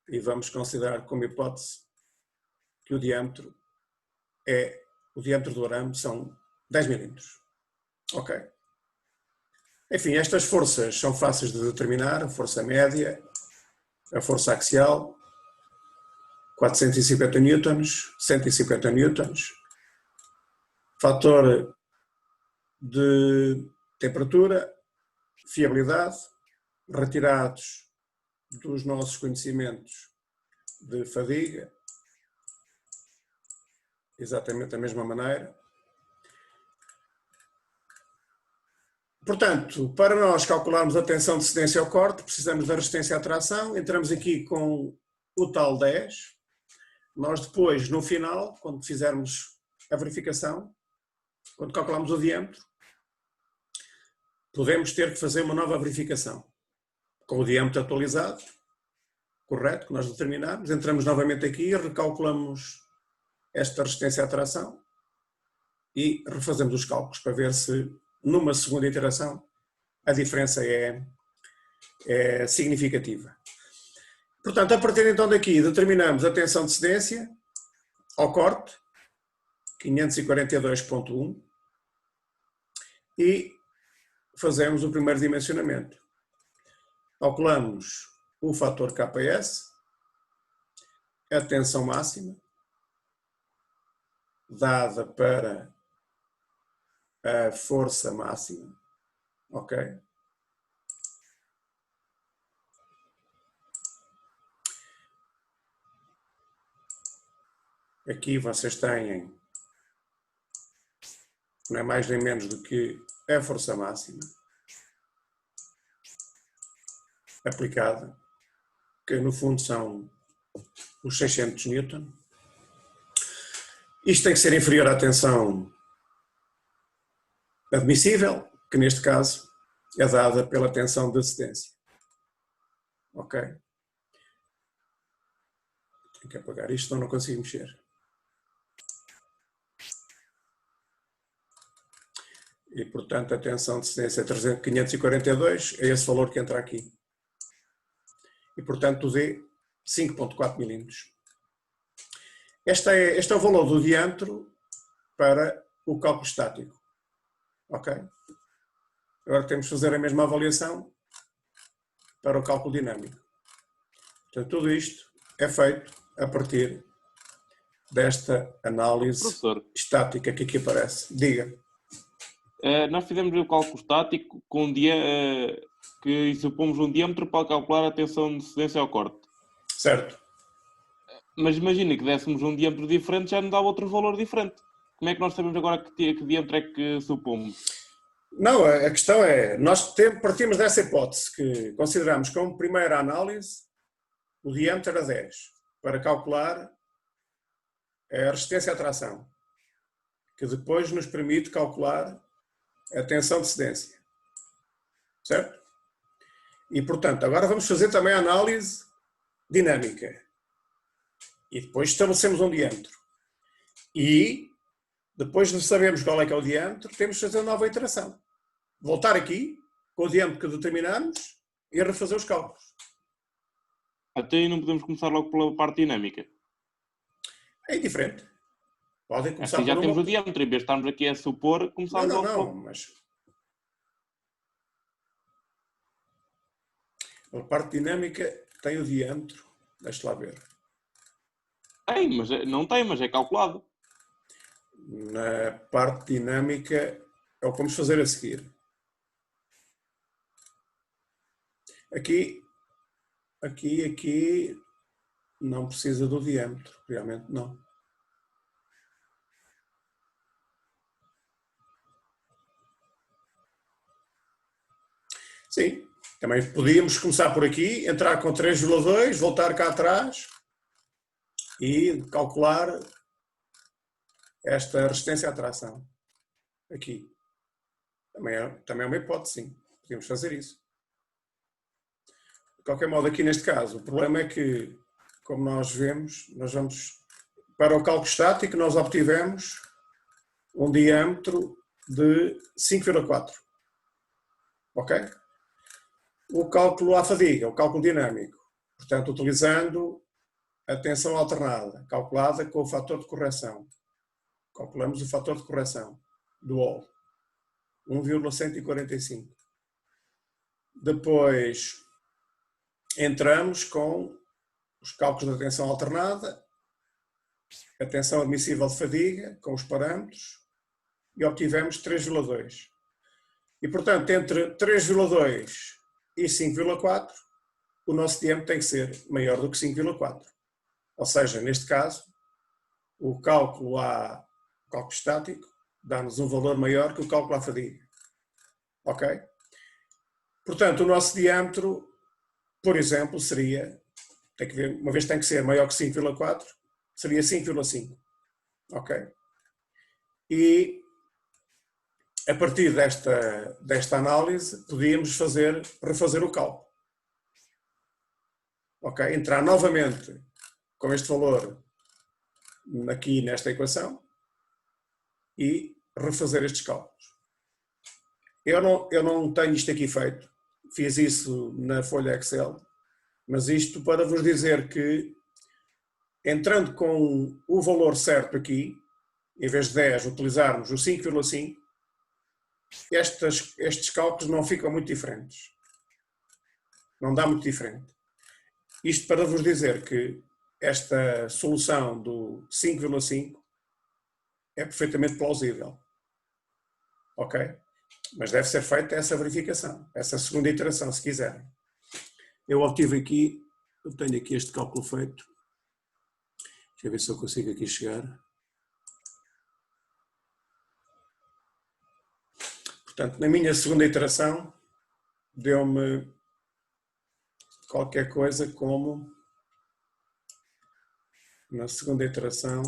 [SPEAKER 1] E vamos considerar como hipótese que o diâmetro é o diâmetro do arame são 10 milímetros. Ok. Enfim, estas forças são fáceis de determinar, a força média, a força axial, 450 newtons, 150 newtons, fator de temperatura, fiabilidade, retirados dos nossos conhecimentos de fadiga, exatamente da mesma maneira. Portanto, para nós calcularmos a tensão de cedência ao corte, precisamos da resistência à tração, entramos aqui com o tal 10, nós depois, no final, quando fizermos a verificação, quando calculamos o diâmetro, podemos ter que fazer uma nova verificação, com o diâmetro atualizado, correto, que nós determinamos, entramos novamente aqui e recalculamos esta resistência à tração e refazemos os cálculos para ver se numa segunda iteração a diferença é significativa. Portanto, a partir então daqui determinamos a tensão de cedência ao corte, 542.1, e fazemos o primeiro dimensionamento. Calculamos o fator KS, a tensão máxima, dada para a força máxima, ok? Aqui vocês têm, não é mais nem menos do que a força máxima aplicada, que no fundo são os 600 newton. Isto tem que ser inferior à tensão admissível, que neste caso é dada pela tensão de cedência. Ok? Tenho que apagar isto, senão não consigo mexer. E, portanto, a tensão de cedência é 542, é esse valor que entra aqui. E, portanto, o D, 5.4 milímetros. Este é o valor do diâmetro para o cálculo estático. Ok? Agora temos que fazer a mesma avaliação para o cálculo dinâmico. Portanto, tudo isto é feito a partir desta análise
[SPEAKER 9] Professor,
[SPEAKER 1] estática que aqui aparece. Diga.
[SPEAKER 9] nós fizemos o cálculo estático com que supomos um diâmetro para calcular a tensão de cedência ao corte.
[SPEAKER 1] Certo.
[SPEAKER 9] Mas imagina que dessemos um diâmetro diferente, já nos dá outro valor diferente. Como é que nós sabemos agora que diâmetro é que supomos?
[SPEAKER 1] Não, a questão é, nós partimos dessa hipótese que consideramos como primeira análise o diâmetro era 10, para calcular a resistência à tração, que depois nos permite calcular a tensão de cedência. Certo? E, portanto, agora vamos fazer também a análise dinâmica. E depois estabelecemos um diâmetro. E, depois de sabermos qual é que é o diâmetro, temos de fazer uma nova iteração. Voltar aqui, com o diâmetro que determinamos, e refazer os cálculos.
[SPEAKER 9] Até aí não podemos começar logo pela parte dinâmica.
[SPEAKER 1] É indiferente. Podem começar
[SPEAKER 9] Assim já
[SPEAKER 1] por
[SPEAKER 9] temos
[SPEAKER 1] uma...
[SPEAKER 9] o diâmetro, em vez de estarmos aqui a supor, começamos logo
[SPEAKER 1] Não, mas... A parte dinâmica tem o diâmetro. Deixa lá ver.
[SPEAKER 9] Mas é calculado.
[SPEAKER 1] Na parte dinâmica é o que vamos fazer a seguir. Aqui não precisa do diâmetro, realmente não. Sim, também podíamos começar por aqui, entrar com 3,2, voltar cá atrás e calcular esta resistência à tração. Aqui. Também é uma hipótese, sim. Podíamos fazer isso. De qualquer modo, aqui neste caso, o problema é que, como nós vemos, nós vamos, para o cálculo estático, nós obtivemos um diâmetro de 5,4. Ok? O cálculo à fadiga, o cálculo dinâmico, portanto, utilizando a tensão alternada, calculada com o fator de correção. calculamos o fator de correção do OL, 1,145. Depois entramos com os cálculos da tensão alternada, a tensão admissível de fadiga, com os parâmetros, e obtivemos 3,2. E, portanto, entre 3,2 e 5,4, o nosso diâmetro tem que ser maior do que 5,4. Ou seja, neste caso, o cálculo estático dá-nos um valor maior que o cálculo à fadiga. Ok? Portanto, o nosso diâmetro, por exemplo, seria, tem que ver, uma vez tem que ser maior que 5,4, seria 5,5. Ok? E a partir desta análise, podíamos refazer o cálculo. Ok? Entrar novamente com este valor aqui nesta equação e refazer estes cálculos. Eu não tenho isto aqui feito, fiz isso na folha Excel, mas isto para vos dizer que, entrando com o valor certo aqui, em vez de 10 utilizarmos o 5,5, estes cálculos não ficam muito diferentes. Não dá muito diferente. Isto para vos dizer que esta solução do 5,5 é perfeitamente plausível. Ok? Mas deve ser feita essa verificação, essa segunda iteração, se quiserem. Eu tenho aqui este cálculo feito. Deixa eu ver se eu consigo aqui chegar. Portanto, na minha segunda iteração, deu-me qualquer coisa como, na segunda iteração,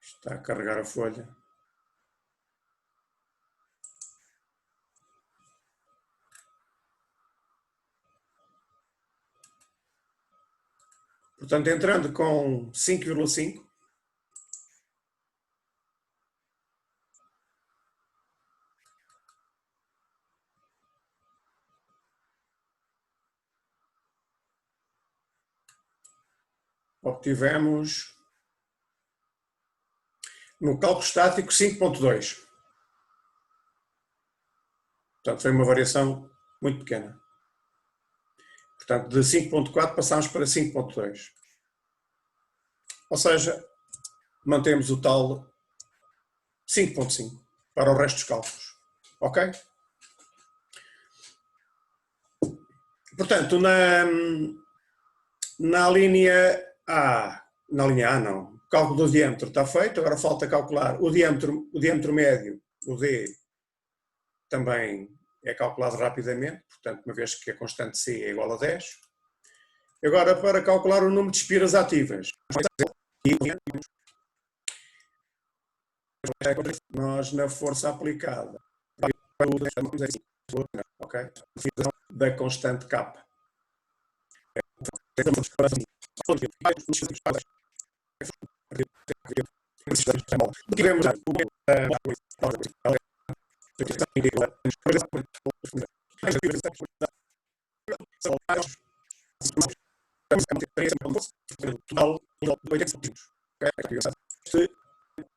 [SPEAKER 1] está a carregar a folha. Portanto, entrando com 5,5, obtivemos no cálculo estático 5,2. Portanto, foi uma variação muito pequena. Portanto, de 5,4 passámos para 5,2. Ou seja, mantemos o tal 5,5 para o resto dos cálculos. Ok? Portanto, na linha A, não. O cálculo do diâmetro está feito, agora falta calcular o diâmetro médio, o D, também é calculado rapidamente, portanto, uma vez que a constante C é igual a 10. Agora, para calcular o número de espiras ativas, nós na força aplicada, ok? Da constante K. Tivemos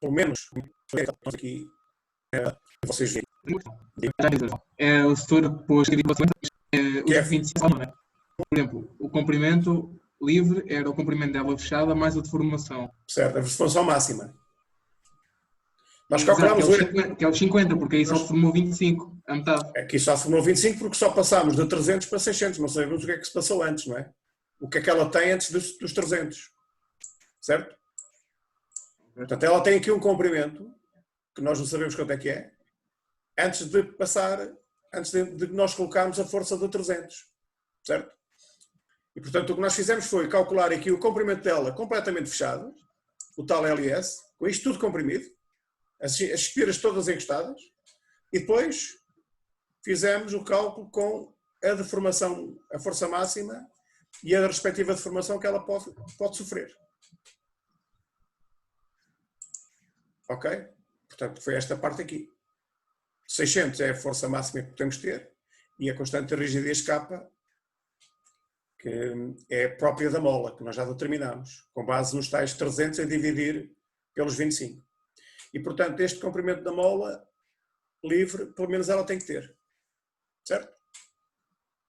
[SPEAKER 1] pelo menos aqui vocês veem.
[SPEAKER 6] O setor pôs os 25, não é? Por exemplo, o comprimento livre era o comprimento dela fechada mais a deformação.
[SPEAKER 1] Certo, a deformação máxima. Nós
[SPEAKER 6] Exato,
[SPEAKER 1] calculamos
[SPEAKER 6] que é os 50, porque aí só formou 25, a metade.
[SPEAKER 1] Aqui só formou 25 porque só passámos de 300 para 600, não sabemos o que é que se passou antes, não é? O que é que ela tem antes dos 300, certo? Portanto, ela tem aqui um comprimento, que nós não sabemos quanto é que é, antes de nós colocarmos a força de 300, certo? E, portanto, o que nós fizemos foi calcular aqui o comprimento dela completamente fechado, o tal LS, com isto tudo comprimido, as espiras todas encostadas, e depois fizemos o cálculo com a deformação, a força máxima e a respectiva deformação que ela pode sofrer. Ok? Portanto, foi esta parte aqui. 600 é a força máxima que podemos ter e a constante de rigidez K, que que é própria da mola, que nós já determinamos, com base nos tais 300 a dividir pelos 25. E, portanto, este comprimento da mola livre, pelo menos ela tem que ter. Certo?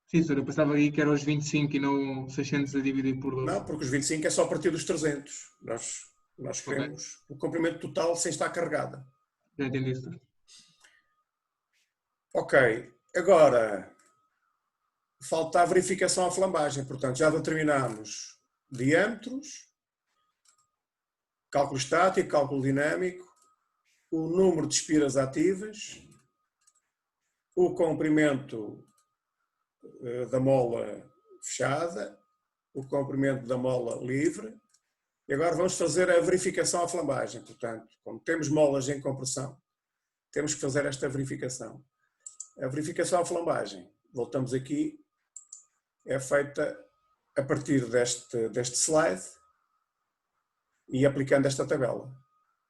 [SPEAKER 6] Sim, senhor, eu pensava aí que eram os 25 e não 600 a dividir por 12.
[SPEAKER 1] Não, porque os 25 é só a partir dos 300. Nós queremos o comprimento total sem estar carregada.
[SPEAKER 6] Já entendi isso.
[SPEAKER 1] Ok, agora falta a verificação à flambagem. Portanto, já determinamos diâmetros, cálculo estático, cálculo dinâmico, o número de espiras ativas, o comprimento da mola fechada, o comprimento da mola livre. E agora vamos fazer a verificação à flambagem. Portanto, como temos molas em compressão, temos que fazer esta verificação. A verificação à flambagem, voltamos aqui, é feita a partir deste slide e aplicando esta tabela,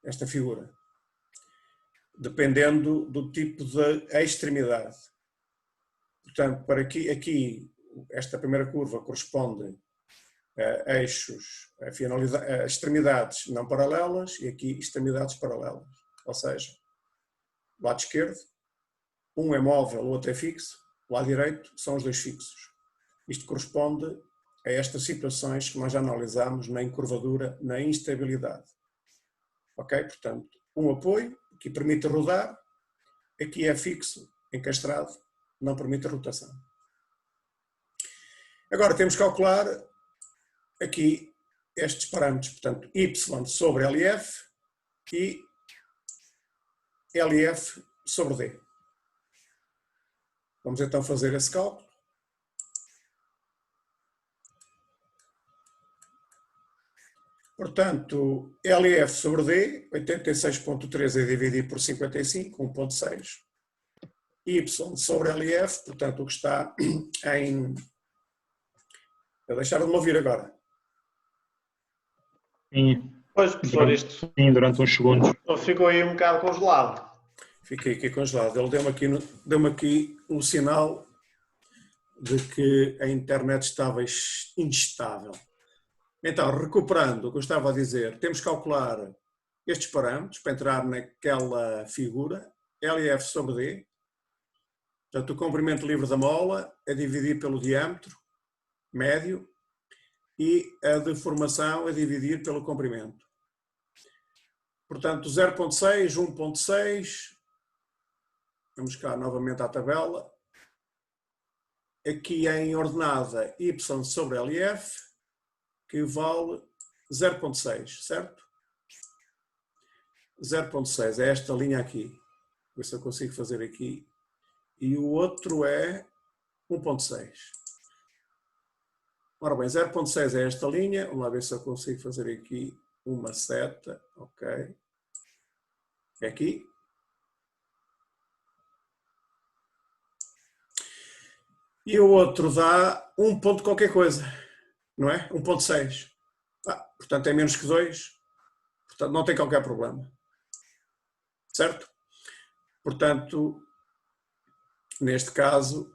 [SPEAKER 1] esta figura, dependendo do tipo de extremidade. Portanto, para aqui esta primeira curva corresponde a eixos, a extremidades não paralelas e aqui extremidades paralelas. Ou seja, lado esquerdo, um é móvel, o outro é fixo, lado direito são os dois fixos. Isto corresponde a estas situações que nós já analisámos na encurvadura, na instabilidade. Ok? Portanto, um apoio que permite rodar, aqui é fixo, encastrado, não permite a rotação. Agora temos que calcular aqui estes parâmetros, portanto, y sobre LF e LF sobre D. Vamos então fazer esse cálculo. Portanto, LF sobre D, 86.13 a dividir por 55, 1.6. Y sobre LF, portanto, o que está em... Deixaram de me ouvir agora.
[SPEAKER 10] Sim,
[SPEAKER 5] Pois, professor, isto
[SPEAKER 10] durante uns segundos.
[SPEAKER 5] ficou aí um bocado congelado.
[SPEAKER 1] Fiquei aqui congelado. Ele deu-me aqui um sinal de que a internet estava instável. Então, recuperando o que eu estava a dizer, temos que calcular estes parâmetros para entrar naquela figura, LF sobre D. Portanto, o comprimento livre da mola é dividir pelo diâmetro médio e a deformação é dividir pelo comprimento. Portanto, 0.6, 1.6, vamos cá novamente à tabela. Aqui em ordenada y sobre LF, que vale 0.6, certo? 0.6 é esta linha aqui. Ver se eu consigo fazer aqui. E o outro é 1.6. Ora bem, 0.6 é esta linha. Vamos lá ver se eu consigo fazer aqui uma seta. Ok. É aqui. E o outro dá 1 ponto qualquer coisa. Não é? 1.6. Portanto, é menos que 2. Portanto, não tem qualquer problema. Certo? Portanto, neste caso,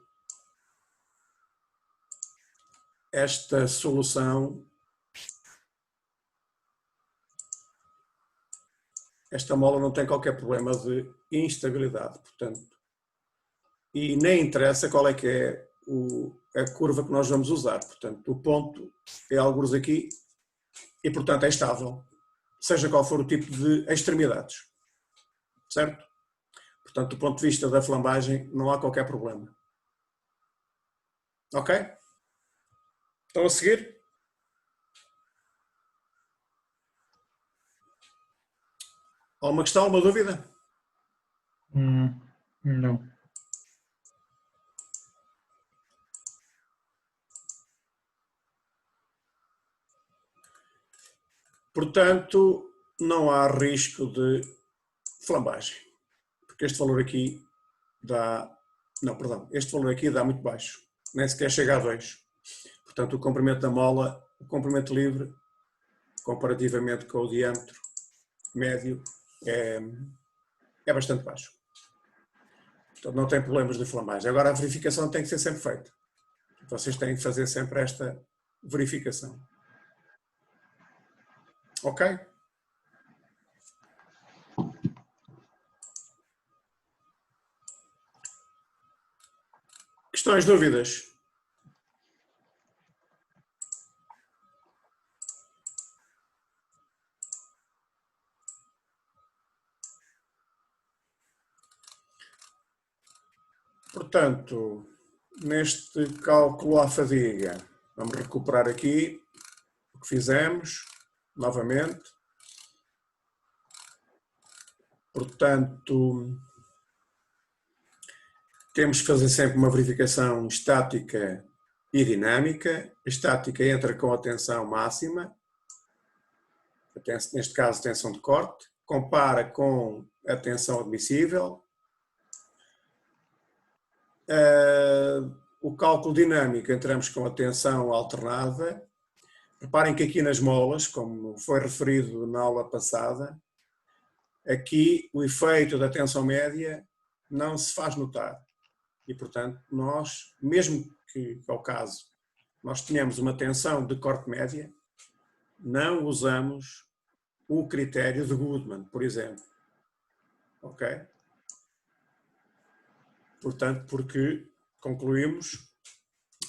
[SPEAKER 1] esta solução, esta mola não tem qualquer problema de instabilidade. Portanto, e nem interessa qual é que é a curva que nós vamos usar. Portanto, o ponto é alguns aqui e, portanto, é estável, seja qual for o tipo de extremidades. Certo? Portanto, do ponto de vista da flambagem, não há qualquer problema. Ok? Estão a seguir? Alguma questão, alguma dúvida?
[SPEAKER 10] Não.
[SPEAKER 1] Portanto, não há risco de flambagem. Porque este valor aqui dá... Não, perdão. Este valor aqui dá muito baixo. Nem sequer chega a 2. Portanto, o comprimento da mola, o comprimento livre, comparativamente com o diâmetro médio, é bastante baixo. Portanto, não tem problemas de flambagem. Agora, a verificação tem que ser sempre feita. Vocês têm que fazer sempre esta verificação. Ok? Questões, dúvidas? Portanto, neste cálculo à fadiga, vamos recuperar aqui o que fizemos, novamente. Portanto, temos que fazer sempre uma verificação estática e dinâmica. A estática entra com a tensão máxima, neste caso tensão de corte, compara com a tensão admissível. O cálculo dinâmico, entramos com a tensão alternada. Reparem que aqui nas molas, como foi referido na aula passada, aqui o efeito da tensão média não se faz notar. E, portanto, nós, mesmo que ao caso nós tenhamos uma tensão de corte média, não usamos o critério de Goodman, por exemplo. Ok? Portanto, porque concluímos,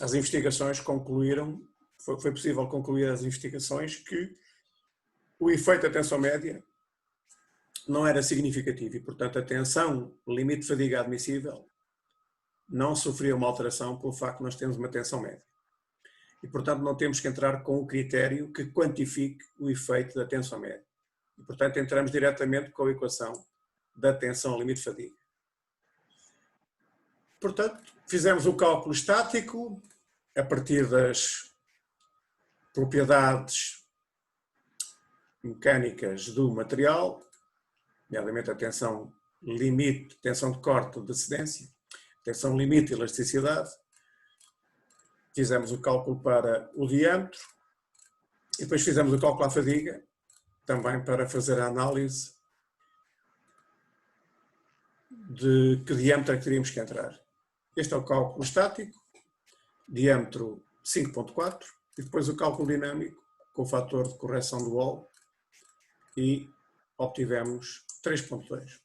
[SPEAKER 1] as investigações concluíram, foi possível concluir as investigações que o efeito da tensão média não era significativo e, portanto, a tensão limite de fadiga admissível não sofria uma alteração pelo facto de nós termos uma tensão média. E, portanto, não temos que entrar com o critério que quantifique o efeito da tensão média. E, portanto, entramos diretamente com a equação da tensão limite de fadiga. Portanto, fizemos o cálculo estático a partir das propriedades mecânicas do material, nomeadamente a tensão limite, tensão de corte de cedência, tensão limite e elasticidade. Fizemos o cálculo para o diâmetro e depois fizemos o cálculo à fadiga, também para fazer a análise de que diâmetro é que teríamos que entrar. Este é o cálculo estático, diâmetro 5.4, e depois o cálculo dinâmico com o fator de correção do Wall e obtivemos 3.2.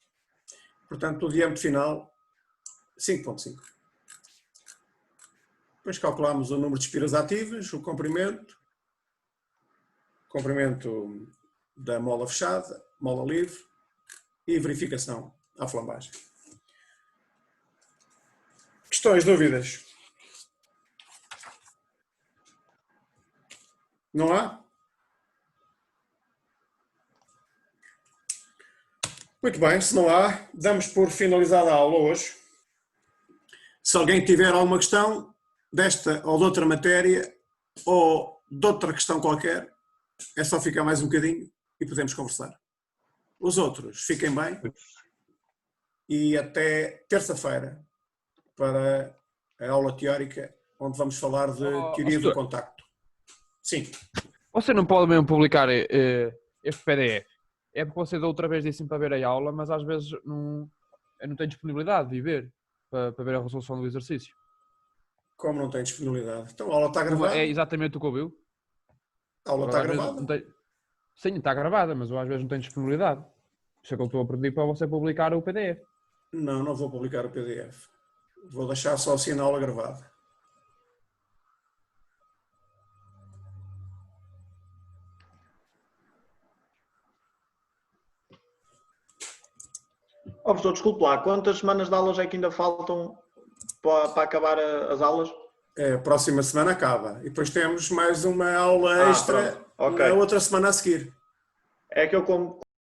[SPEAKER 1] Portanto, o diâmetro final 5.5. Depois calculamos o número de espiras ativas, o comprimento da mola fechada, mola livre e verificação à flambagem. Questões, dúvidas? Não há? Muito bem, se não há, damos por finalizada a aula hoje. Se alguém tiver alguma questão desta ou de outra matéria ou de outra questão qualquer, é só ficar mais um bocadinho e podemos conversar. Os outros, fiquem bem e até terça-feira para a aula teórica, onde vamos falar de teoria do contacto. Sim.
[SPEAKER 10] Você não pode mesmo publicar este PDF? É porque você da outra vez disse-me para ver a aula, mas às vezes eu não tenho disponibilidade de ir ver, para ver a resolução do exercício.
[SPEAKER 1] Como não tem disponibilidade? Então a aula está gravada?
[SPEAKER 10] É exatamente o que ouviu.
[SPEAKER 1] A aula está gravada?
[SPEAKER 10] Sim, está gravada, mas eu às vezes não tenho disponibilidade. Por isso é que eu estou a pedir para você publicar o PDF.
[SPEAKER 1] Não, não vou publicar o PDF. Vou deixar só assim na aula gravada.
[SPEAKER 5] Oh, professor, desculpe lá, quantas semanas de aulas é que ainda faltam para acabar as aulas?
[SPEAKER 1] A próxima semana acaba. E depois temos mais uma aula extra na outra semana a seguir.
[SPEAKER 5] É que eu, como